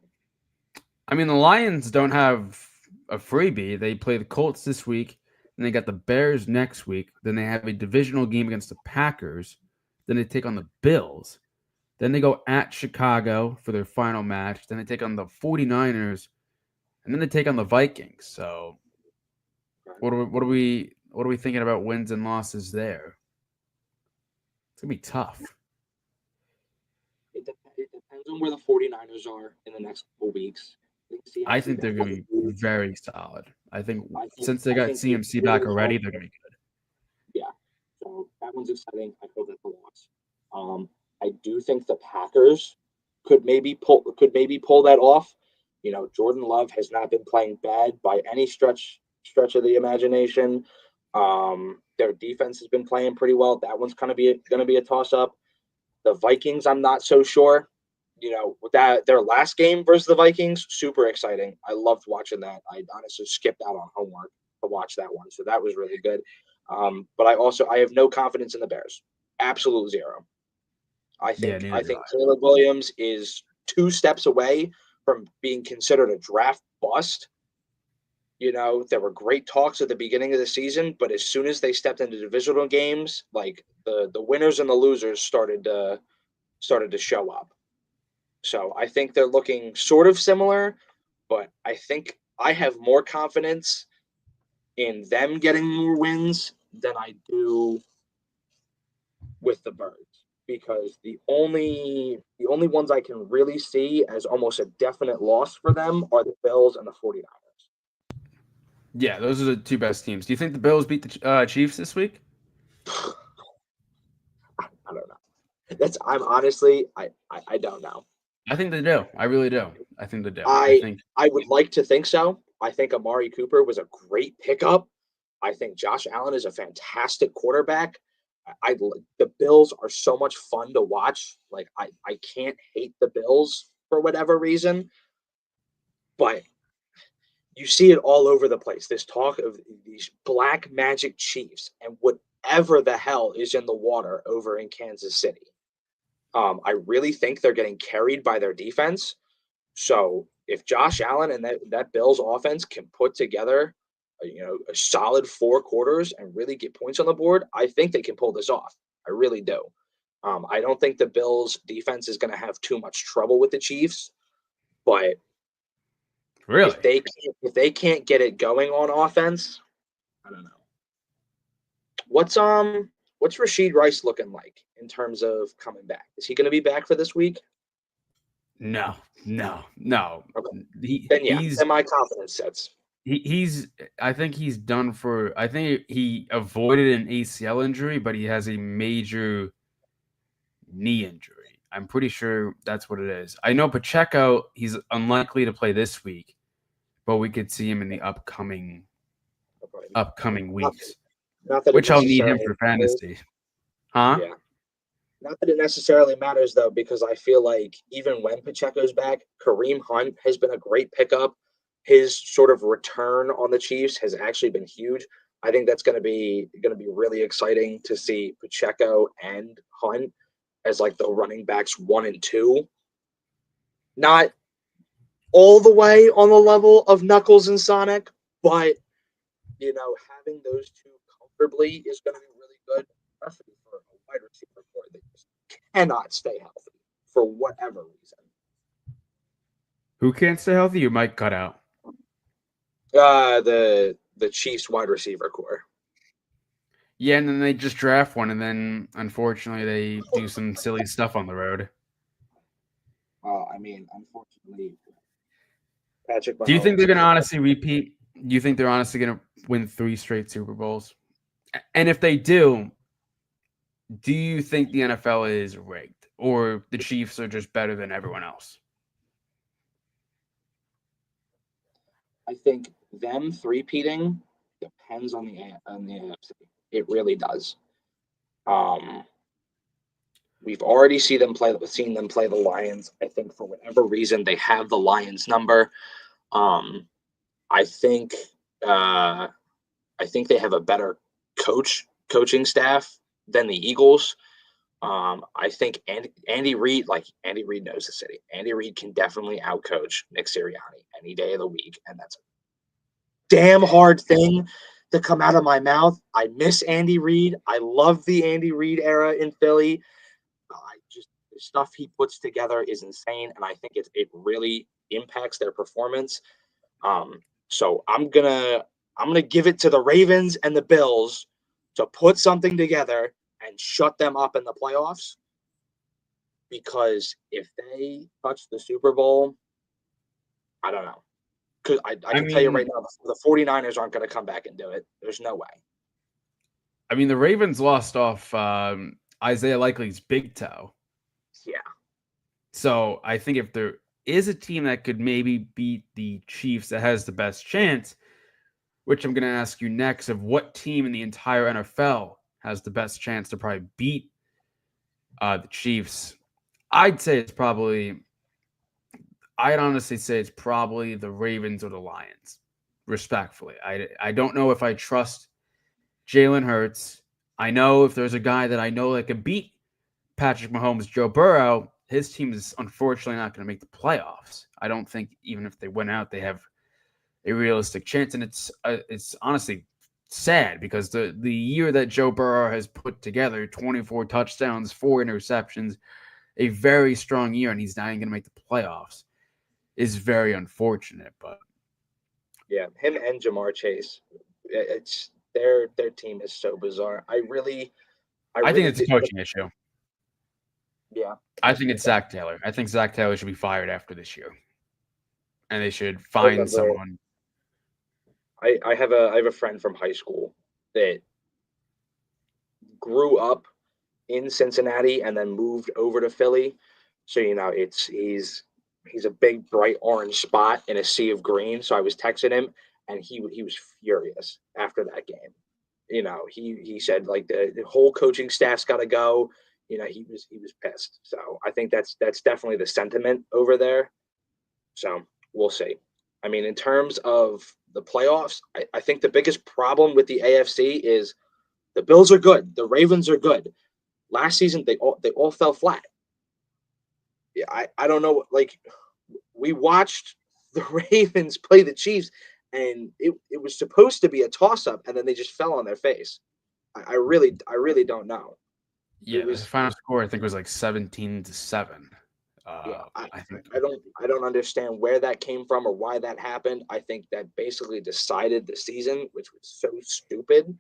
A: I mean, the Lions don't have a freebie. They play the Colts this week, and they got the Bears next week. Then they have a divisional game against the Packers. Then they take on the Bills. Then they go at Chicago for their final match. Then they take on the 49ers, and then they take on the Vikings. So, what are we thinking about wins and losses there? It's gonna be tough.
B: It depends on where the 49ers are in the next couple weeks.
A: I think they're gonna be
B: CMC,
A: very solid. I think since they
B: I
A: got
B: think they
A: CMC back
B: really
A: already,
B: help.
A: they're gonna be good.
B: Yeah, so that one's exciting. I hope that's a loss. I do think the Packers could maybe pull that off. Jordan Love has not been playing bad by any stretch of the imagination. Their defense has been playing pretty well. That one's going to be a toss up. The Vikings, I'm not so sure. With that their last game versus the Vikings, super exciting. I loved watching that. I honestly skipped out on homework to watch that one, so that was really good. But I have no confidence in the Bears. Absolute zero. I
A: Yeah,
B: think
A: neither
B: I
A: do
B: think
A: I.
B: Caleb Williams is 2 steps away from being considered a draft bust. There were great talks at the beginning of the season, but as soon as they stepped into divisional games, like the winners and the losers started to show up. So I think they're looking sort of similar, but I think I have more confidence in them getting more wins than I do with the Birds, because the only ones I can really see as almost a definite loss for them are the Bills and the 49ers.
A: Yeah, those are the 2 best teams. Do you think the Bills beat the Chiefs this week?
B: I don't know. I'm honestly, I don't know.
A: I think they do. I really do. I think they do. I
B: I
A: think
B: I would like to think so. I think Amari Cooper was a great pickup. I think Josh Allen is a fantastic quarterback. The Bills are so much fun to watch. Like I can't hate the Bills for whatever reason, but you see it all over the place. This talk of these black magic Chiefs and whatever the hell is in the water over in Kansas City. I really think they're getting carried by their defense. So if Josh Allen and that Bills offense can put together, a solid 4 quarters and really get points on the board, I think they can pull this off. I really do. I don't think the Bills defense is going to have too much trouble with the Chiefs, but
A: really.
B: if they can't get it going on offense, I don't know. What's Rashid Rice looking like in terms of coming back? Is he going to be back for this week?
A: No, no, no.
B: Okay.
A: He
B: Then yeah,
A: he's
B: then my confidence sets.
A: he's I think he's done for I think he avoided an ACL injury, but he has a major knee injury. I'm pretty sure that's what it is. I know Pacheco, he's unlikely to play this week, but we could see him in the upcoming
B: Not,
A: weeks,
B: not that it
A: which I'll need him
B: necessarily
A: for
B: matters.
A: fantasy. Huh?
B: Yeah. Not that it necessarily matters though, because I feel like even when Pacheco's back, Kareem Hunt has been a great pickup. His sort of return on the Chiefs has actually been huge. I think that's going to be really exciting to see Pacheco and Hunt as like the running backs 1 and 2. Not all the way on the level of Knuckles and Sonic, but having those two comfortably is going to be really good, especially for a wide receiver core that just cannot stay healthy for whatever reason.
A: Who can't stay healthy? You might cut out.
B: The Chiefs wide receiver core.
A: Yeah, and then they just draft one, and then unfortunately they do some silly stuff on the road.
B: I mean, unfortunately, Patrick
A: Do you think they're
B: Mahomes.
A: going to honestly repeat? Do you think they're honestly going to win 3 straight Super Bowls? And if they do you think the NFL is rigged or the Chiefs are just better than everyone else?
B: I think them three-peating depends on the AFC. It really does. We've already seen them play the Lions. I think for whatever reason they have the Lions number. I think they have a better coaching staff than the Eagles. I think Andy Reid knows the city. Andy Reid can definitely outcoach Nick Sirianni any day of the week, and that's a damn hard thing to come out of my mouth. I miss Andy Reid. I love the Andy Reid era in Philly. The stuff he puts together is insane, and I think it really impacts their performance. So I'm gonna give it to the Ravens and the Bills to put something together and shut them up in the playoffs. Because if they touch the Super Bowl, I don't know. Because I can tell you right now, the 49ers aren't going to come back and do it. There's no way.
A: I mean, the Ravens lost off Isaiah Likely's big toe.
B: Yeah.
A: So I think if there is a team that could maybe beat the Chiefs that has the best chance, which I'm going to ask you next, of what team in the entire NFL has the best chance to probably beat the Chiefs, I'd honestly say it's probably the Ravens or the Lions, respectfully. I don't know if I trust Jaylen Hurts. I know if there's a guy that I know that can beat Patrick Mahomes, Joe Burrow, his team is unfortunately not going to make the playoffs. I don't think even if they went out, they have a realistic chance. And it's honestly sad because the year that Joe Burrow has put together, 24 touchdowns, 4 interceptions, a very strong year, and he's not even going to make the playoffs, is very unfortunate. But
B: yeah, him and Jamar Chase, it's their team is so bizarre. I
A: think
B: really
A: it's a coaching issue.
B: Yeah,
A: I think it's Zach Taylor. I think Zach Taylor should be fired after this year, and they should
B: I
A: find
B: remember
A: someone.
B: I have a friend from high school that grew up in Cincinnati and then moved over to Philly. So he's a big bright orange spot in a sea of green. So I was texting him, and he was furious after that game. He said like the whole coaching staff's got to go. He was pissed. So I think that's definitely the sentiment over there. So we'll see. I mean, in terms of the playoffs, I think the biggest problem with the AFC is the Bills are good, the Ravens are good. Last season they all fell flat. Yeah, I don't know. Like, we watched the Ravens play the Chiefs, and it was supposed to be a toss up, and then they just fell on their face. I really don't know.
A: Yeah,
B: It
A: the
B: was
A: final score I think was like 17-7.
B: Yeah,
A: I think.
B: I don't understand where that came from or why that happened. I think that basically decided the season, which was so stupid.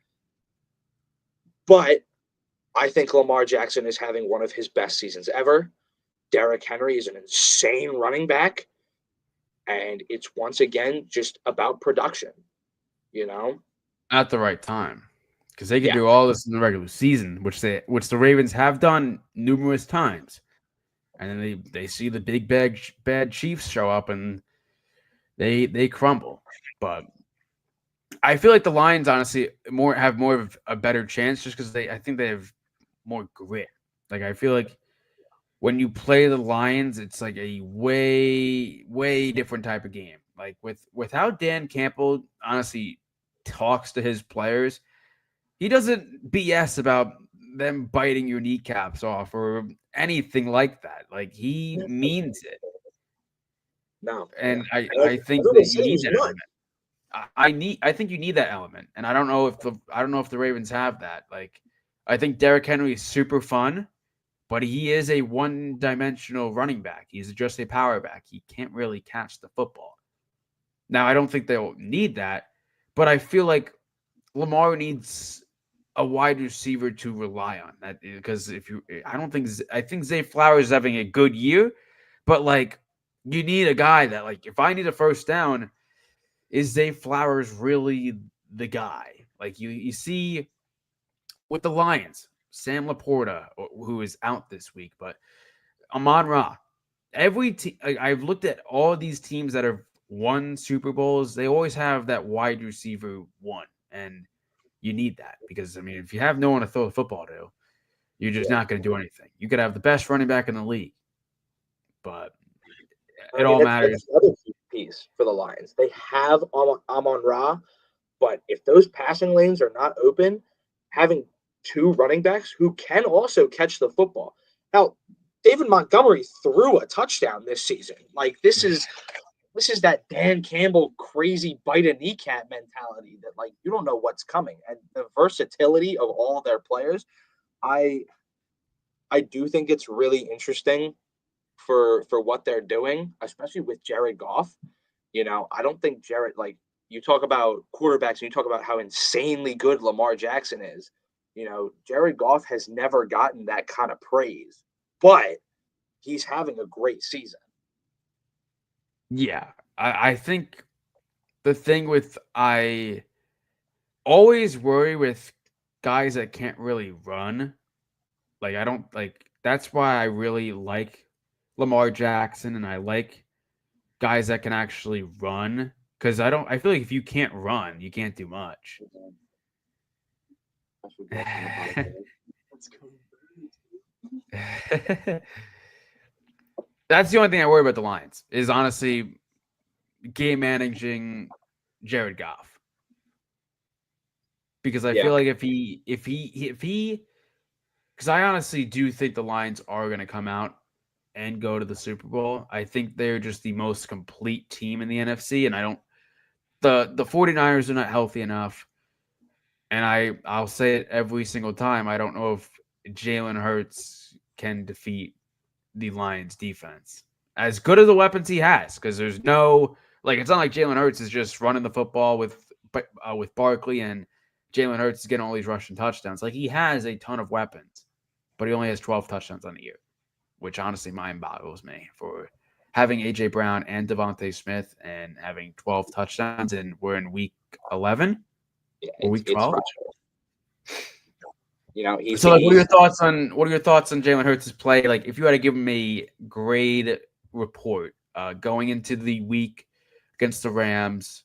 B: But I think Lamar Jackson is having one of his best seasons ever. Derrick Henry is an insane running back, and it's once again just about production. You know?
A: At the right time, because they could
B: Yeah,
A: do all this in the regular season, which the Ravens have done numerous times, and then they see the big bad Chiefs show up and they crumble. But I feel like the Lions honestly have more of a better chance just because I think they have more grit. Like I feel like when you play the Lions, it's like a way different type of game. Like with how Dan Campbell honestly talks to his players, he doesn't BS about them biting your kneecaps off or anything like that. Like he means it,
B: no,
A: and I
B: and
A: think that
B: everybody
A: you
B: said he
A: need
B: was
A: that
B: nuts.
A: element. I think you need that element, and I don't know if the Ravens have that. Like I think Derrick Henry is super fun, but he is a one-dimensional running back. He's just a power back. He can't really catch the football. Now I don't think they'll need that, but I feel like Lamar needs a wide receiver to rely on that because I think Zay Flowers is having a good year, but like you need a guy that like if I need a first down, is Zay Flowers really the guy? Like you see with the Lions, Sam Laporta who is out this week, but Amon Ra, every team I've looked at all these teams that have won Super Bowls, they always have that wide receiver one and you need that because I mean, if you have no one to throw the football to, you're just
B: Yeah,
A: not going to do anything. You could have the best running back in the league, but
B: I
A: it
B: mean
A: all
B: that's
A: matters.
B: the other key piece for the Lions. They have Amon Ra, but if those passing lanes are not open, having two running backs who can also catch the football. Now, David Montgomery threw a touchdown this season. Like this is that Dan Campbell crazy bite a kneecap mentality that like you don't know what's coming. And the versatility of all their players, I I do think it's really interesting for what they're doing, especially with Jared Goff. I don't think Jared like you talk about quarterbacks and you talk about how insanely good Lamar Jackson is. Jared Goff has never gotten that kind of praise, but he's having a great season.
A: Yeah, I think the thing with I always worry with guys that can't really run. Like I don't like that's why I really like Lamar Jackson and I like guys that can actually run because I feel like if you can't run, you can't do much.
B: That's what talking about, man. Let's go.
A: That's the only thing I worry about the Lions is honestly game managing Jared Goff because I
B: Yeah,
A: feel like if he because I honestly do think the Lions are going to come out and go to the Super Bowl. I think they're just the most complete team in the NFC and I don't the 49ers are not healthy enough and I'll say it every single time. I don't know if Jaylen Hurts can defeat the Lions defense. As good as the weapons he has, because there's no like it's not like Jalen Hurts is just running the football with Barkley and Jalen Hurts is getting all these rushing touchdowns. Like he has a ton of weapons, but he only has 12 touchdowns on the year, which honestly mind boggles me for having AJ Brown and Devontae Smith and having 12 touchdowns and we're in week 11
B: yeah,
A: or week
B: it's
A: 12.
B: frustrating. You know, he's
A: So, like, what are
B: he's
A: your thoughts on Jalen Hurts' play? Like, if you had to give him a grade report going into the week against the Rams.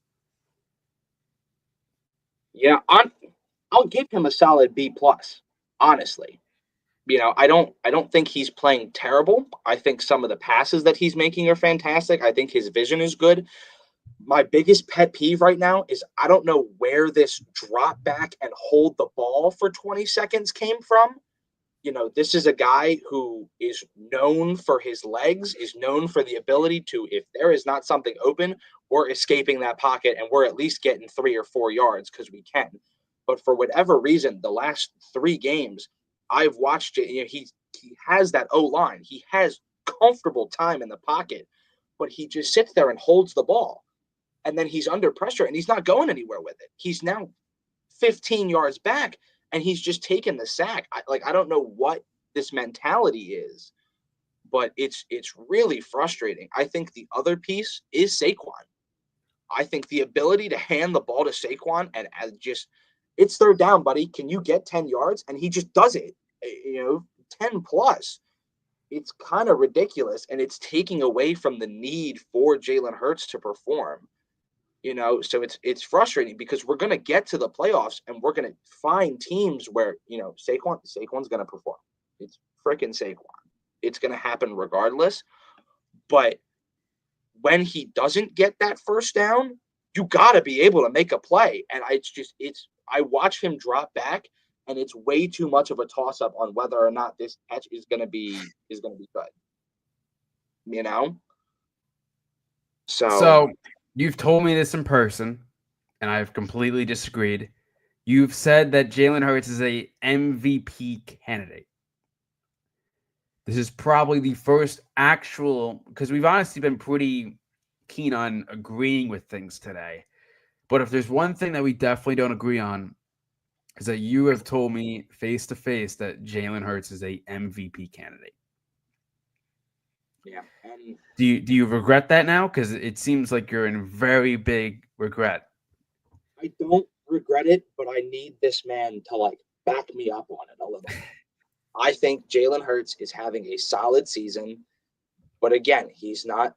B: yeah, I'll give him a solid B plus, honestly. You know, I don't think he's playing terrible. I think some of the passes that he's making are fantastic. I think his vision is good. My biggest pet peeve right now is I don't know where this drop back and hold the ball for 20 seconds came from. You know, this is a guy who is known for his legs, is known for the ability to, if there is not something open, we're escaping that pocket and we're at least getting 3 or 4 yards because we can. But for whatever reason, the last 3 games, I've watched it. You know, he has that O line. He has comfortable time in the pocket, but he just sits there and holds the ball. And then he's under pressure and he's not going anywhere with it. He's now 15 yards back and he's just taken the sack. I don't know what this mentality is, but it's really frustrating. I think the other piece is Saquon. I think the ability to hand the ball to Saquon and just it's third down, buddy. Can you get 10 yards? And he just does it. You know, 10 plus. It's kind of ridiculous, and it's taking away from the need for Jalen Hurts to perform. You know, so it's frustrating because we're going to get to the playoffs and we're going to find teams where, you know, Saquon's going to perform. It's freaking Saquon. It's going to happen regardless. But when he doesn't get that first down, you got to be able to make a play. And I watch him drop back and it's way too much of a toss up on whether or not this catch is going to be good. You know?
A: So you've told me this in person, and I've completely disagreed. You've said that Jalen Hurts is a MVP candidate. This is probably the first actual, because we've honestly been pretty keen on agreeing with things today. But if there's one thing that we definitely don't agree on, is that you have told me face to face that Jalen Hurts is a MVP candidate.
B: Yeah. And
A: do you regret that now? Because it seems like you're in very big regret.
B: I don't regret it, but I need this man to like back me up on it a little. I think Jalen Hurts is having a solid season, but again, he's not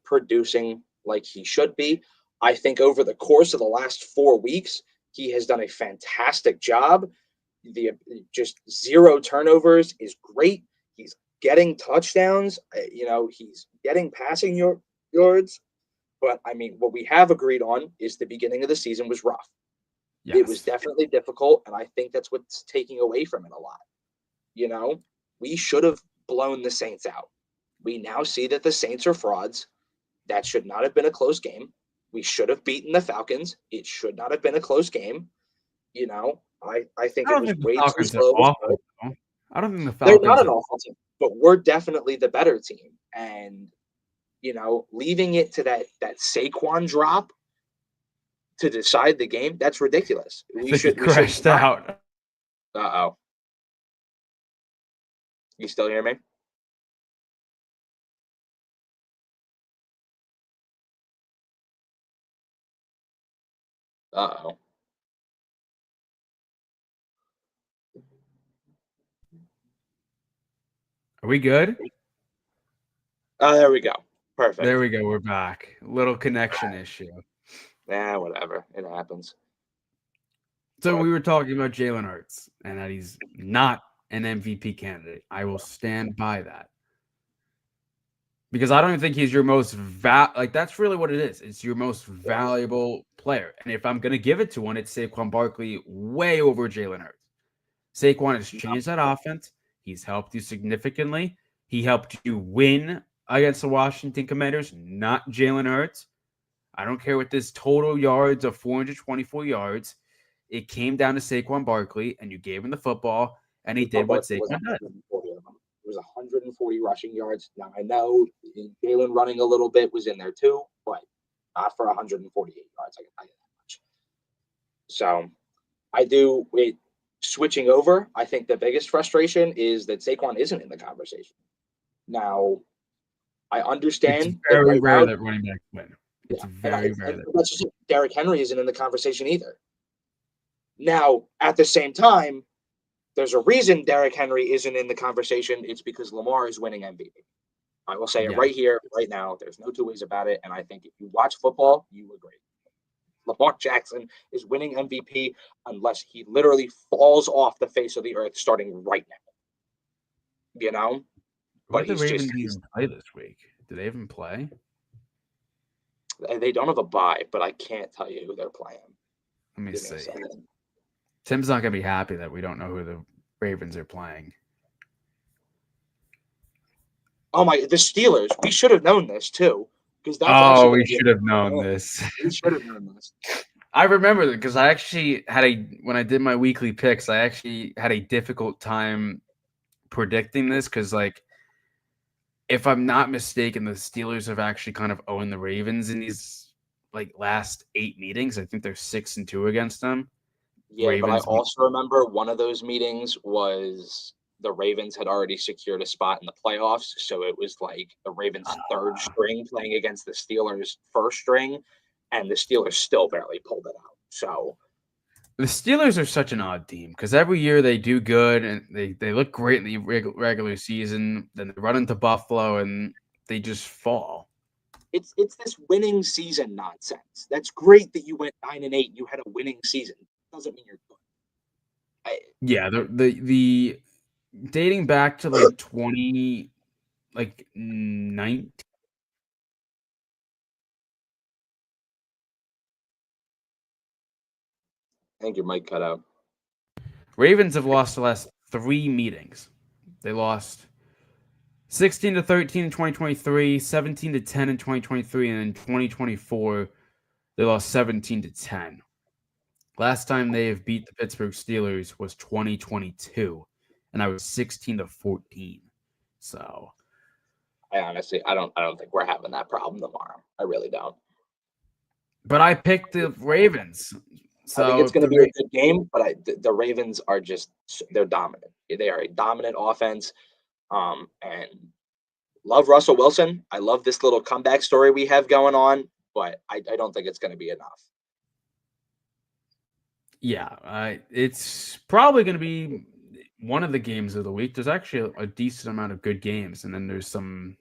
B: producing like he should be. I think over the course of the last 4 weeks, he has done a fantastic job. The just 0 turnovers is great. He's getting touchdowns. You know, he's getting passing yards. But I mean, what we have agreed on is the beginning of the season was rough.
A: Yes.
B: It was definitely difficult, and I think that's what's taking away from it a lot. You know, we should have blown the Saints out. We now see that the Saints are frauds. That should not have been a close game. We should have beaten the Falcons. It should not have been a close game. You know, I think it was way too slow.
A: Awful, I don't think the
B: They're
A: Falcons
B: not an awful team, but we're definitely the better team. And, you know, leaving it to that Saquon drop to decide the game, that's ridiculous.
A: We should crashed out.
B: Uh-oh. You still hear me? Uh-oh.
A: Are we good?
B: Oh, there we go. Perfect.
A: There we go. We're back. Little connection issue.
B: Yeah, whatever. It happens.
A: So we were talking about Jalen Hurts and that he's not an MVP candidate. I will stand by that. Because I don't even think he's your most that's really what it is. It's your most valuable player. And if I'm going to give it to one, it's Saquon Barkley way over Jalen Hurts. Saquon has changed that offense. He's helped you significantly. He helped you win against the Washington Commanders, not Jalen Hurts. I don't care what this total yards of 424 yards. It came down to Saquon Barkley, and you gave him the football, and he did what Saquon does.
B: It was 140 rushing yards. Now, I know Jalen running a little bit was in there too, but not for 148 yards. I can tell you that much. So I do it. Switching over, I think the biggest frustration is that Saquon isn't in the conversation. Now, I understand.
A: It's very rare that running backs win. It's very rare.
B: Let's just say Derrick Henry isn't in the conversation either. Now, at the same time, there's a reason Derrick Henry isn't in the conversation. It's because Lamar is winning MVP. I will say it
A: Yes.
B: right here, right now. There's no two ways about it. And I think if you watch football, you agree. Lamar Jackson is winning MVP unless he literally falls off the face of the earth starting right now. You know?
A: Who
B: But
A: did the
B: he's just,
A: Ravens even play this week? Do they even play?
B: they don't have a bye, but I can't tell you who they're playing.
A: Let me
B: Give me a
A: see.
B: second.
A: Tim's not gonna be happy that we don't know who the Ravens are playing.
B: Oh my, the Steelers. We should have known this too, because that's
A: Oh,
B: actually
A: we
B: going to be
A: should have
B: a
A: known
B: game.
A: this.
B: We should have known this.
A: I remember that because I actually had when I did my weekly picks, I actually had a difficult time predicting this because, like, if I'm not mistaken, the Steelers have actually kind of owned the Ravens in these like last 8 meetings. I think they're 6-2 against them.
B: Yeah, but I
A: Ravens.
B: also remember one of those meetings was the Ravens had already secured a spot in the playoffs, so it was like the Ravens' third string playing against the Steelers' first string, and the Steelers still barely pulled it out. So
A: The Steelers are such an odd team because every year they do good and they look great in the regular season. Then they run into Buffalo and they just fall.
B: it's this winning season nonsense. That's great that you went 9-8. You had a winning season. Doesn't mean you're good.
A: Yeah, the dating back to like 19.
B: I think your mic cut out.
A: Ravens have lost the last 3 meetings. They lost 16-13 in 2023, 17-10 in 2023, and in 2024 they lost 17-10. Last time they have beat the Pittsburgh Steelers was 2022, and I was 16-14. So
B: I don't think we're having that problem tomorrow. I really don't.
A: but I picked the Ravens.
B: I think
A: So
B: it's
A: if
B: going to
A: the
B: be a good game, but the Ravens are just they're dominant. They are a dominant offense, and love Russell Wilson. I love this little comeback story we have going on, but I don't think it's going to be enough.
A: Yeah, it's probably going to be one of the games of the week. There's actually a decent amount of good games, and then there's some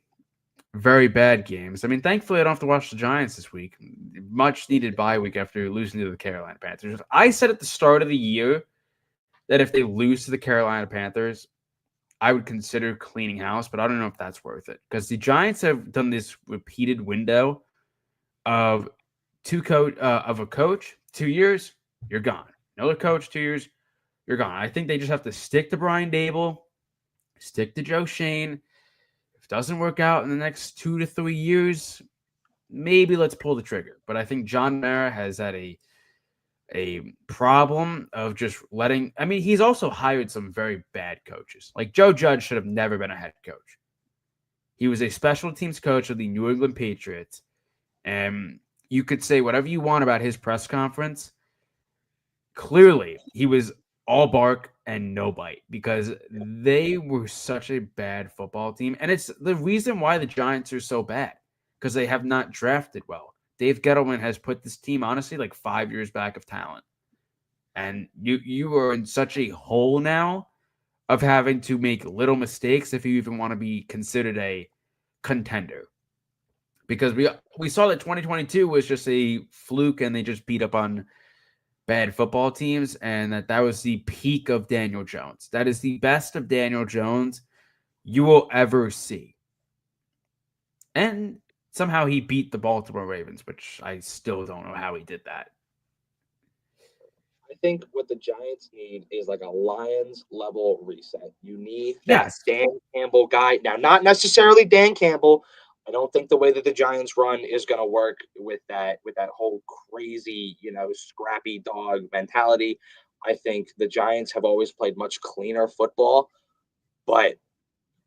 A: very bad games. I mean, thankfully, I don't have to watch the Giants this week. Much needed bye week after losing to the Carolina Panthers. I said at the start of the year that if they lose to the Carolina Panthers, I would consider cleaning house, but I don't know if that's worth it because the Giants have done this repeated window of a coach, 2 years, you're gone. Another coach, 2 years, you're gone. I think they just have to stick to Brian Dable, stick to Joe Shane. If it doesn't work out in the next 2 to 3 years, maybe let's pull the trigger. But I think John Mara has had a problem of just letting. I mean, he's also hired some very bad coaches. Like Joe Judge should have never been a head coach. He was a special teams coach of the New England Patriots. And you could say whatever you want about his press conference. Clearly, he was all bark and no bite because they were such a bad football team. And it's the reason why the Giants are so bad because they have not drafted well. Dave Gettleman has put this team, honestly, like 5 years back of talent. And you are in such a hole now of having to make little mistakes if you even want to be considered a contender. Because we saw that 2022 was just a fluke and they just beat up on bad football teams, and that was the peak of Daniel Jones. That is the best of Daniel Jones you will ever see. And somehow he beat the Baltimore Ravens, which I still don't know how he did that.
B: I think what the Giants need is like a Lions level reset. You need that
A: Yes.
B: Dan Campbell guy. Now, not necessarily Dan Campbell. I don't think the way that the Giants run is going to work with that whole crazy, scrappy dog mentality. I think the Giants have always played much cleaner football, but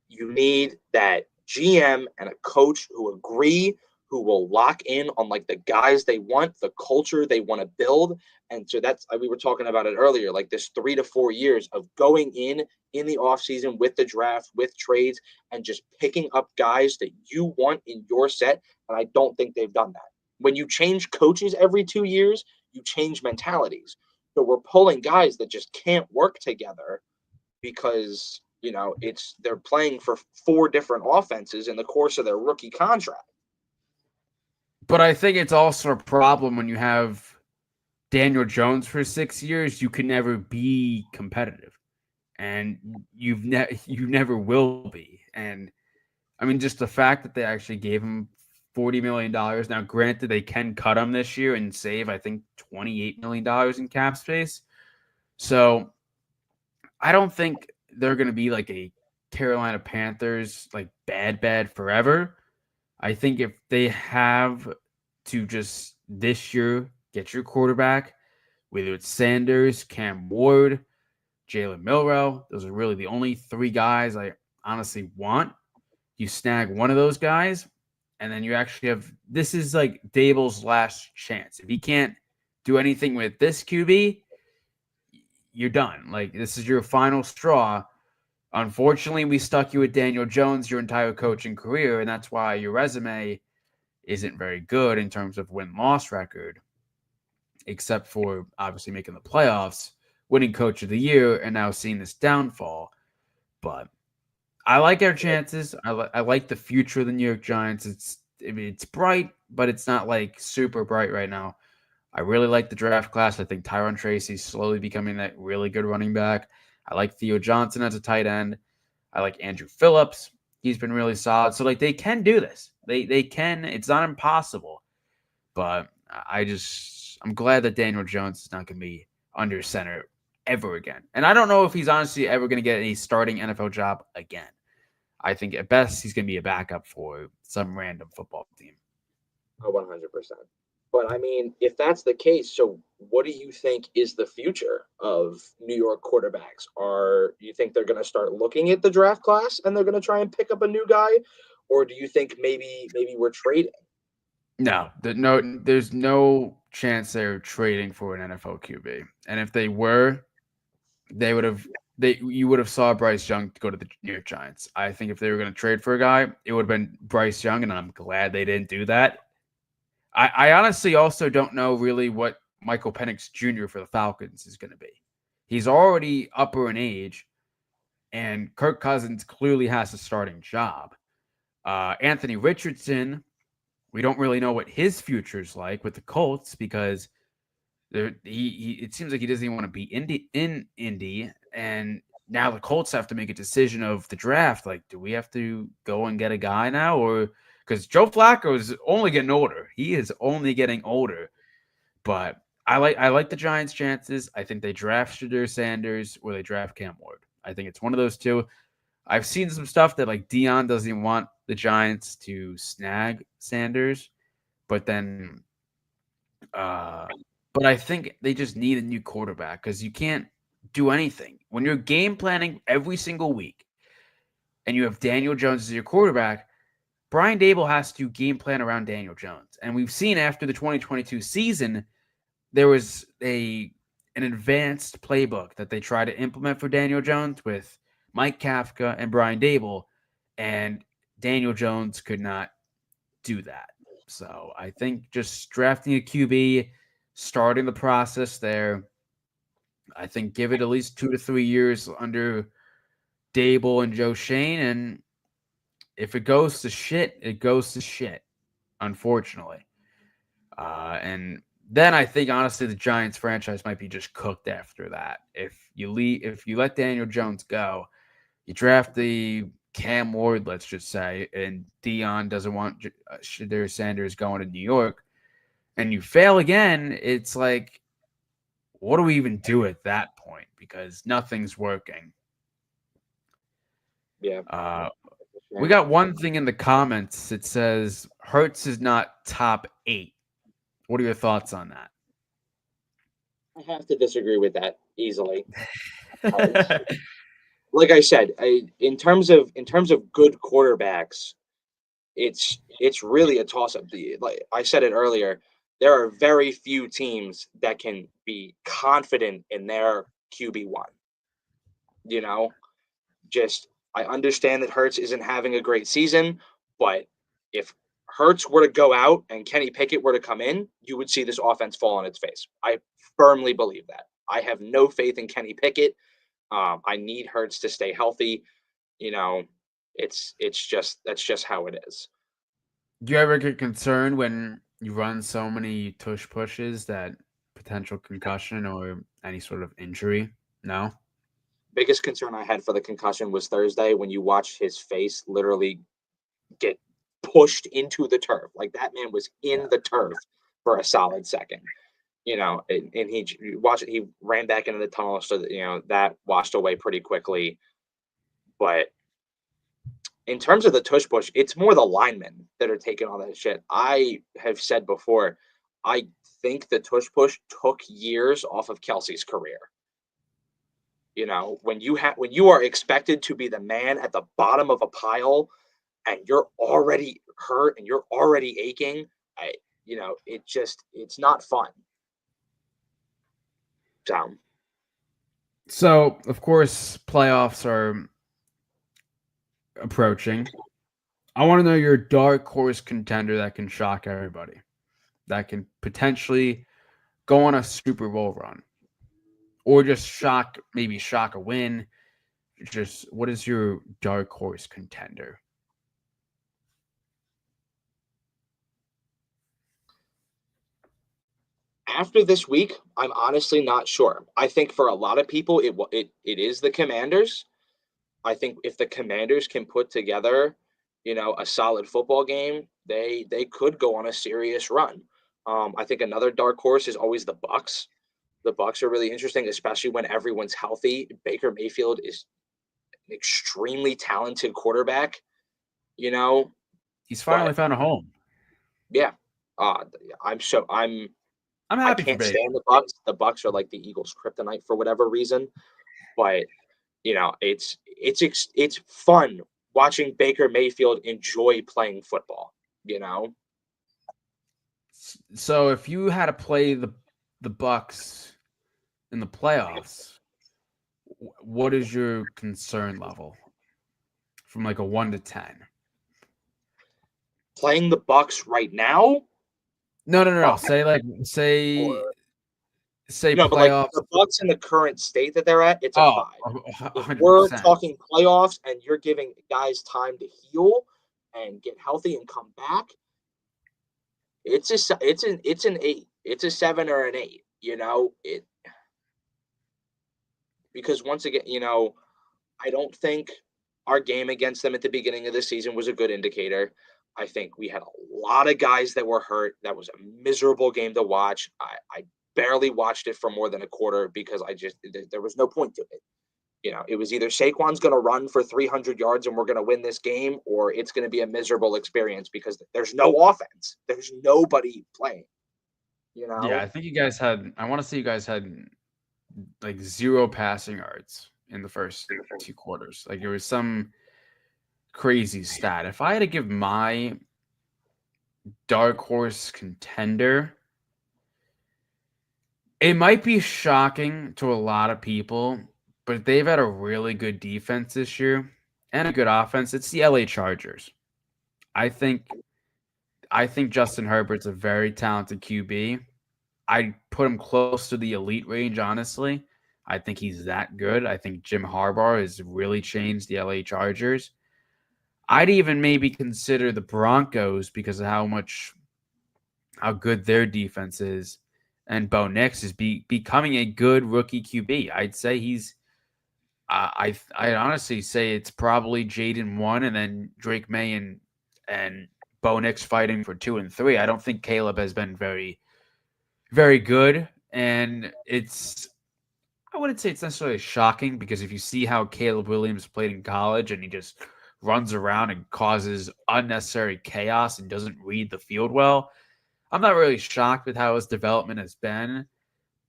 B: you need that GM and a coach who agree, who will lock in on like the guys they want, the culture they want to build. And so that's we were talking about it earlier, like this 3 to 4 years of going in the offseason with the draft, with trades, and just picking up guys that you want in your set. And I don't think they've done that. When you change coaches every 2 years, you change mentalities. So we're pulling guys that just can't work together because they're playing for 4 different offenses in the course of their rookie contract.
A: But I think it's also a problem when you have Daniel Jones for 6 years. You can never be competitive, and you never will be. And I mean, just the fact that they actually gave him $40 million. Now, granted, they can cut him this year and save, I think, $28 million in cap space. So I don't think they're going to be like a Carolina Panthers, like bad forever. I think if they have to just this year get your quarterback, whether it's Sanders, Cam Ward, Jalen Milrow, those are really the only 3 guys I honestly want. You snag one of those guys, and then you actually have this is like Dable's last chance. If he can't do anything with this QB, you're done. Like, this is your final straw. Unfortunately, we stuck you with Daniel Jones your entire coaching career, and that's why your resume isn't very good in terms of win-loss record, except for obviously making the playoffs, winning coach of the year, and now seeing this downfall. But I like our chances. I like the future of the New York Giants. It's bright, but it's not like super bright right now. I really like the draft class. I think Tyron Tracy's slowly becoming that really good running back. I like Theo Johnson as a tight end. I like Andrew Phillips. He's been really solid. So like they can do this. They can. It's not impossible. But I'm glad that Daniel Jones is not going to be under center ever again. And I don't know if he's honestly ever going to get a starting NFL job again. I think at best he's going to be a backup for some random football team.
B: 100%. But I mean, if that's the case, so what do you think is the future of New York quarterbacks? You think they're going to start looking at the draft class and they're going to try and pick up a new guy, or do you think maybe we're trading?
A: No, there's no chance they're trading for an NFL QB. And if they were, you would have saw Bryce Young go to the New York Giants. I think if they were going to trade for a guy, it would have been Bryce Young, and I'm glad they didn't do that. I honestly also don't know really what Michael Penix Jr. for the Falcons is going to be. He's already upper in age, and Kirk Cousins clearly has a starting job. Anthony Richardson, we don't really know what his future is like with the Colts because it seems like he doesn't even want to be in Indy, and now the Colts have to make a decision of the draft. Like, do we have to go and get a guy now, or because Joe Flacco is only getting older? He is only getting older. But I like the Giants' chances. I think they draft Shadur Sanders or they draft Cam Ward. I think it's one of those two. I've seen some stuff that like Dion doesn't even want the Giants to snag Sanders, but then but I think they just need a new quarterback because you can't do anything. When you're game planning every single week and you have Daniel Jones as your quarterback, Brian Dable has to game plan around Daniel Jones. And we've seen after the 2022 season, there was an advanced playbook that they tried to implement for Daniel Jones with Mike Kafka and Brian Dable, and Daniel Jones could not do that. So I think just drafting a QB, starting the process there. I think give it at least 2 to 3 years under Dable and Joe Shane, and if it goes to shit, it goes to shit, unfortunately. And then I think honestly the Giants franchise might be just cooked after that. If you let Daniel Jones go, you draft the Cam Ward, let's just say, and Dion doesn't want Shadur Sanders going to New York, and you fail again, it's like, what do we even do at that point? Because nothing's working.
B: Yeah.
A: We got one thing in the comments. It says Hurts is not top 8. What are your thoughts on that?
B: I have to disagree with that easily. Like I said, in terms of good quarterbacks, it's really a toss up. Like I said it earlier, there are very few teams that can be confident in their QB1. You know, just I understand that Hurts isn't having a great season, but if Hurts were to go out and Kenny Pickett were to come in, you would see this offense fall on its face. I firmly believe that. I have no faith in Kenny Pickett. I need Hurts to stay healthy. You know, that's just how it is.
A: Do you ever get concerned when you run so many tush pushes that potential concussion or any sort of injury? No?
B: Biggest concern I had for the concussion was Thursday when you watched his face literally get pushed into the turf. Like that man was in the turf for a solid second. And he watch it. He ran back into the tunnel, so that that washed away pretty quickly. But in terms of the tush push, it's more the linemen that are taking all that shit. I have said before, I think the tush push took years off of Kelsey's career. When you are expected to be the man at the bottom of a pile and you're already hurt and you're already aching, it's not fun.
A: So, of course, playoffs are approaching. I want to know your dark horse contender that can shock everybody, that can potentially go on a Super Bowl run, or just maybe shock a win. Just what is your dark horse contender?
B: After this week, I'm honestly not sure. I think for a lot of people, it is the Commanders. I think if the Commanders can put together, a solid football game, they could go on a serious run. I think another dark horse is always the Bucks. The Bucks are really interesting, especially when everyone's healthy. Baker Mayfield is an extremely talented quarterback,
A: He's finally
B: but
A: found a home.
B: yeah, I'm
A: I'm
B: I
A: happy for
B: can't
A: Baker.
B: stand the Bucks. The Bucks are like the Eagles' kryptonite for whatever reason. But it's fun watching Baker Mayfield enjoy playing football.
A: So if you had to play the Bucks in the playoffs, what is your concern level from like a 1 to 10?
B: Playing the Bucks right now,
A: No.
B: uh,
A: Say
B: no, but like
A: playoffs.
B: the Bucks in the current state that they're at, it's a
A: Oh,
B: 5. If we're
A: 100%.
B: talking playoffs and you're giving guys time to heal and get healthy and come back, it's an 8. It's a 7 or an 8. Because once again, I don't think our game against them at the beginning of the season was a good indicator. I think we had a lot of guys that were hurt. That was a miserable game to watch. I barely watched it for more than a quarter because there was no point to it. It was either Saquon's going to run for 300 yards and we're going to win this game, or it's going to be a miserable experience because there's no offense. There's nobody playing.
A: Yeah, I think you guys had. I want to say you guys had like 0 passing yards in the first 2 quarters. Like there was some crazy stat. If I had to give my dark horse contender, it might be shocking to a lot of people, but they've had a really good defense this year and a good offense. It's the LA Chargers. I think Justin Herbert's a very talented QB. I'd put him close to the elite range, honestly. I think he's that good. I think Jim Harbaugh has really changed the LA Chargers. I'd even maybe consider the Broncos because of how good their defense is. And Bo Nix is becoming a good rookie QB. I'd say he's I honestly say it's probably Jaden 1 and then Drake May and Bo Nix fighting for 2 and 3. I don't think Caleb has been very, very good. And I wouldn't say it's necessarily shocking because if you see how Caleb Williams played in college and he just runs around and causes unnecessary chaos and doesn't read the field well, I'm not really shocked with how his development has been.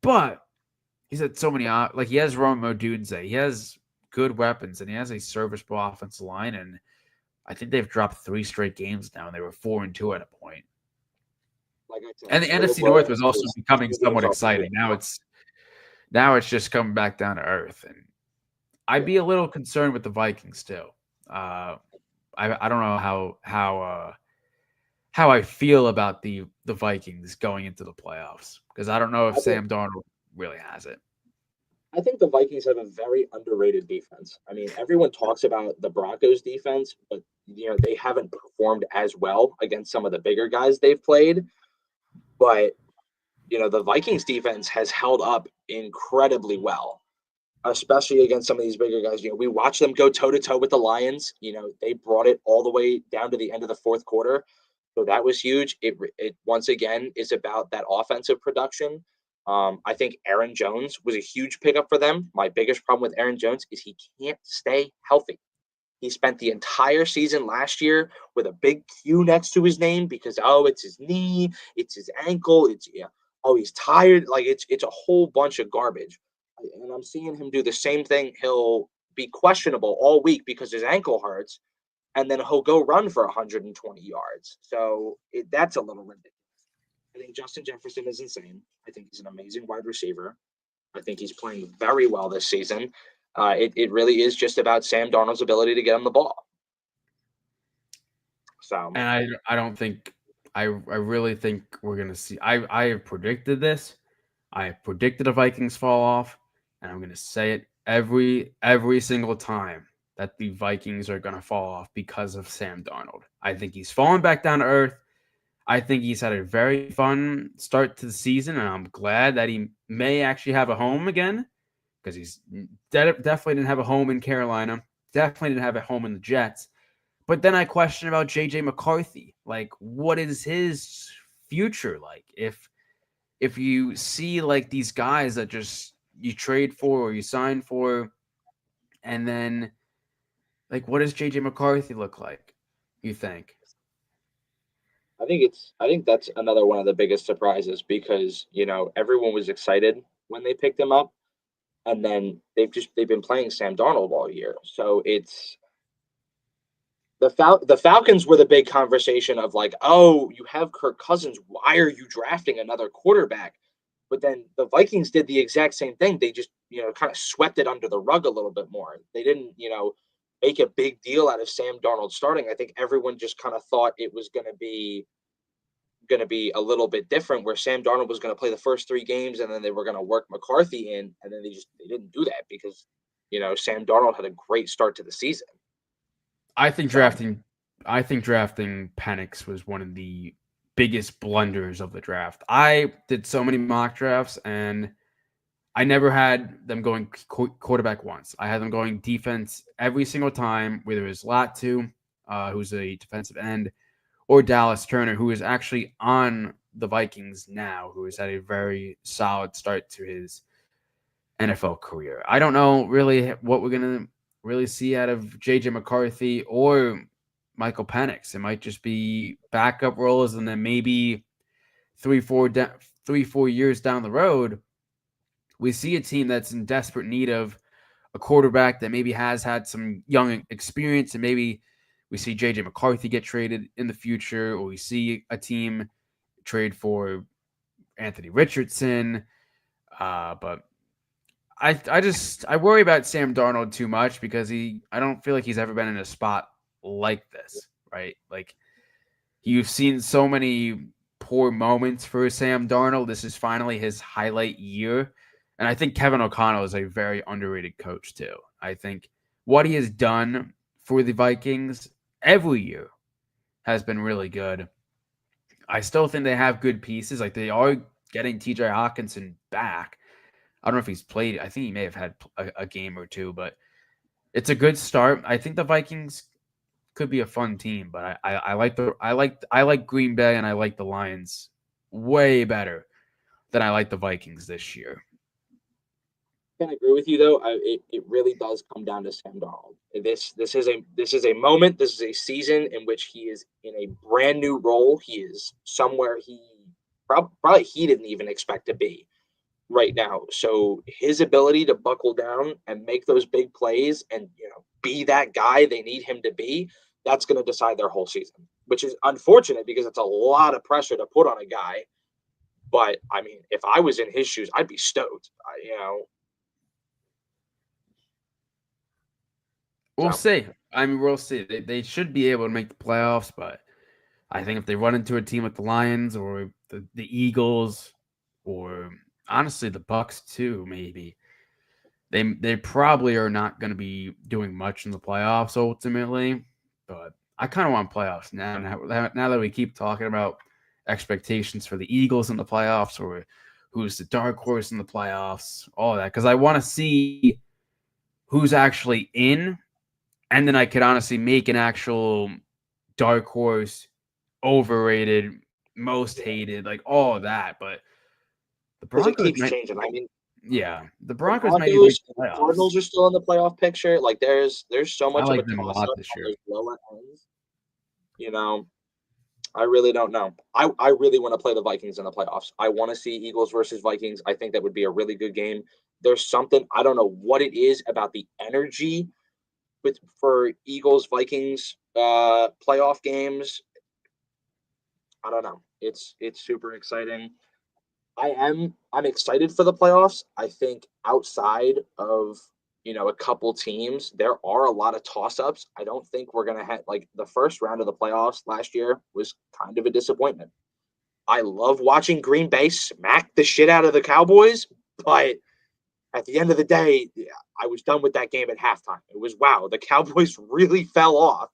A: But he's had so many like he has Rome Odunze, he has good weapons, and he has a serviceable offensive line. And I think they've dropped 3 straight games now, and they were 4-2 at a point.
B: Like I said,
A: And the NFC North was also becoming somewhat exciting. Now it's just coming back down to earth, and I'd be a little concerned with the Vikings too. I don't know how I feel about the Vikings going into the playoffs because I don't know if Sam Darnold really has it.
B: I think the Vikings have a very underrated defense. I mean, everyone talks about the Broncos defense, but they haven't performed as well against some of the bigger guys they've played. But the Vikings defense has held up incredibly well, especially against some of these bigger guys. We watched them go toe to toe with the Lions. They brought it all the way down to the end of the fourth quarter. So that was huge. It once again is about that offensive production. I think Aaron Jones was a huge pickup for them. My biggest problem with Aaron Jones is he can't stay healthy. He spent the entire season last year with a big Q next to his name because it's his knee, it's his ankle, he's tired. Like it's a whole bunch of garbage. And I'm seeing him do the same thing. He'll be questionable all week because his ankle hurts, and then he'll go run for 120 yards. So that's a little ridiculous. I think Justin Jefferson is insane. I think he's an amazing wide receiver. I think he's playing very well this season. It really is just about Sam Darnold's ability to get him the ball. So,
A: and I don't think I really think we're gonna see. I have predicted this. I have predicted the Vikings fall off, and I'm gonna say it every single time that the Vikings are gonna fall off because of Sam Darnold. I think he's fallen back down to earth. I think he's had a very fun start to the season, and I'm glad that he may actually have a home again because he's definitely didn't have a home in Carolina, definitely didn't have a home in the Jets. But then I question about JJ McCarthy. Like, what is his future like? If you see like these guys that just you trade for or you sign for, and then like what does JJ McCarthy look like? You think?
B: I think that's another one of the biggest surprises because everyone was excited when they picked him up, and then they've been playing Sam Darnold all year. So it's the Falcons were the big conversation of like, oh, you have Kirk Cousins. Why are you drafting another quarterback? But then the Vikings did the exact same thing. They just, kind of swept it under the rug a little bit more. They didn't, make a big deal out of Sam Darnold starting. I think everyone just kind of thought it was going to be a little bit different where Sam Darnold was going to play the first 3 games and then they were going to work McCarthy in, and then they didn't do that because Sam Darnold had a great start to the season.
A: I think drafting Penix was one of the biggest blunders of the draft. I did so many mock drafts and I never had them going quarterback once. I had them going defense every single time, whether it was Latu, who's a defensive end, or Dallas Turner, who is actually on the Vikings now, who has had a very solid start to his NFL career. I don't know really what we're going to really see out of JJ McCarthy or Michael Penix. It might just be backup roles, and then maybe 3-4 years down the road, we see a team that's in desperate need of a quarterback that maybe has had some young experience, and maybe we see JJ McCarthy get traded in the future, or we see a team trade for Anthony Richardson. But I worry about Sam Darnold too much because I don't feel like he's ever been in a spot like this, right? Like you've seen so many poor moments for Sam Darnold. This is finally his highlight year. And I think Kevin O'Connell is a very underrated coach too. I think what he has done for the Vikings every year has been really good. I still think they have good pieces. Like they are getting TJ Hawkinson back. I don't know if he's played. I think he may have had a game or two, but it's a good start. I think the Vikings could be a fun team, but I like Green Bay and I like the Lions way better than I like the Vikings this year.
B: I can agree with you though. It really does come down to Sam Darnold. This is a moment. This is a season in which he is in a brand new role. He is somewhere he probably he didn't even expect to be right now. So his ability to buckle down and make those big plays and be that guy they need him to be, that's going to decide their whole season, which is unfortunate because it's a lot of pressure to put on a guy. But I mean, if I was in his shoes, I'd be stoked.
A: We'll see. I mean, we'll see. They should be able to make the playoffs, but I think if they run into a team like the Lions or the Eagles or honestly the Bucks too, maybe they probably are not going to be doing much in the playoffs ultimately, but I kind of want playoffs now. Now that we keep talking about expectations for the Eagles in the playoffs or who's the dark horse in the playoffs, all that, because I want to see who's actually in, and then I could honestly make an actual dark horse, overrated, most hated, like all of that. But the
B: because it
A: Broncos
B: keeps
A: might,
B: changing. I mean,
A: yeah, the
B: the
A: Broncos might even make
B: Broncos
A: the
B: and the
A: playoffs.
B: Cardinals are still in the playoff picture. Like there's so
A: I
B: much of a
A: like them a
B: toss
A: lot
B: up
A: this
B: on
A: year.
B: those lower ends. You know, I really don't know. I really want to play the Vikings in the playoffs. I want to see Eagles versus Vikings. I think that would be a really good game. There's something I don't know what it is about the energy for Eagles Vikings playoff games. I don't know. It's super exciting. I'm excited for the playoffs. I think outside of a couple teams, there are a lot of toss-ups. I don't think we're gonna have like the first round of the playoffs last year was kind of a disappointment. I love watching Green Bay smack the shit out of the Cowboys, but at the end of the day, yeah, I was done with that game at halftime. It was wow, the Cowboys really fell off,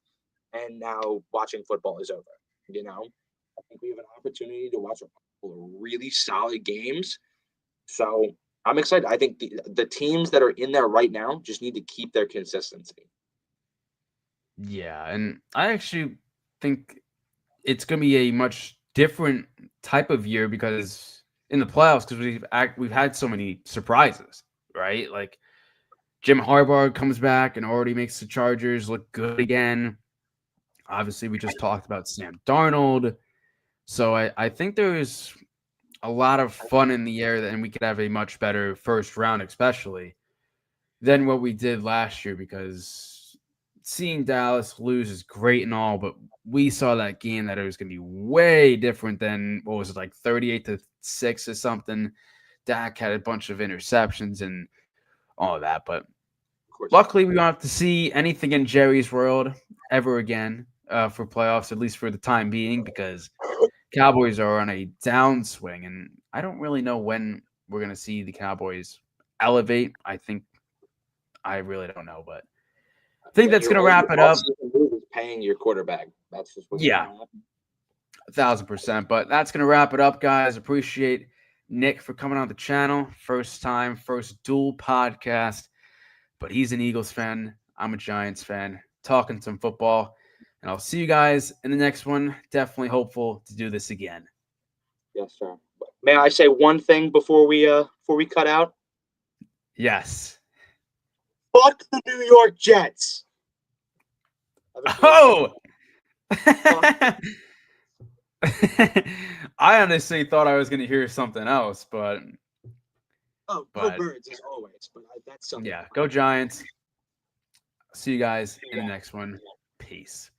B: and now watching football is over. I think we have an opportunity to watch a couple of really solid games. So I'm excited. I think the teams that are in there right now just need to keep their consistency.
A: Yeah, and I actually think it's going to be a much different type of year because in the playoffs, because we've had so many surprises, right? Like Jim Harbaugh comes back and already makes the Chargers look good again. Obviously, we just talked about Sam Darnold. So I think there's a lot of fun in the air, and we could have a much better first round, especially than what we did last year. Because seeing Dallas lose is great and all, but we saw that game that it was going to be way different than what was it, like 38-6 or something. Dak had a bunch of interceptions and all of that, but
B: Of course.
A: luckily we don't have to see anything in Jerry's world ever again for playoffs, at least for the time being, because Cowboys are on a downswing, and I don't really know when we're going to see the Cowboys elevate. I really don't know, but I think
B: Yeah,
A: that's going to
B: your
A: wrap it up.
B: offseason move is paying your quarterback. That's just what's
A: Yeah,
B: going to happen.
A: 1,000%. But that's going to wrap it up, guys. Appreciate Nick for coming on the channel. First time, first dual podcast. But he's an Eagles fan. I'm a Giants fan. Talking some football. And I'll see you guys in the next one. Definitely hopeful to do this again.
B: Yes, sir. May I say one thing before we cut out?
A: Yes.
B: Fuck the New York Jets.
A: Oh! I honestly thought I was going to hear something else, but
B: Go Birds as always. But that's something.
A: yeah, go Giants. See you guys in the next one. Peace.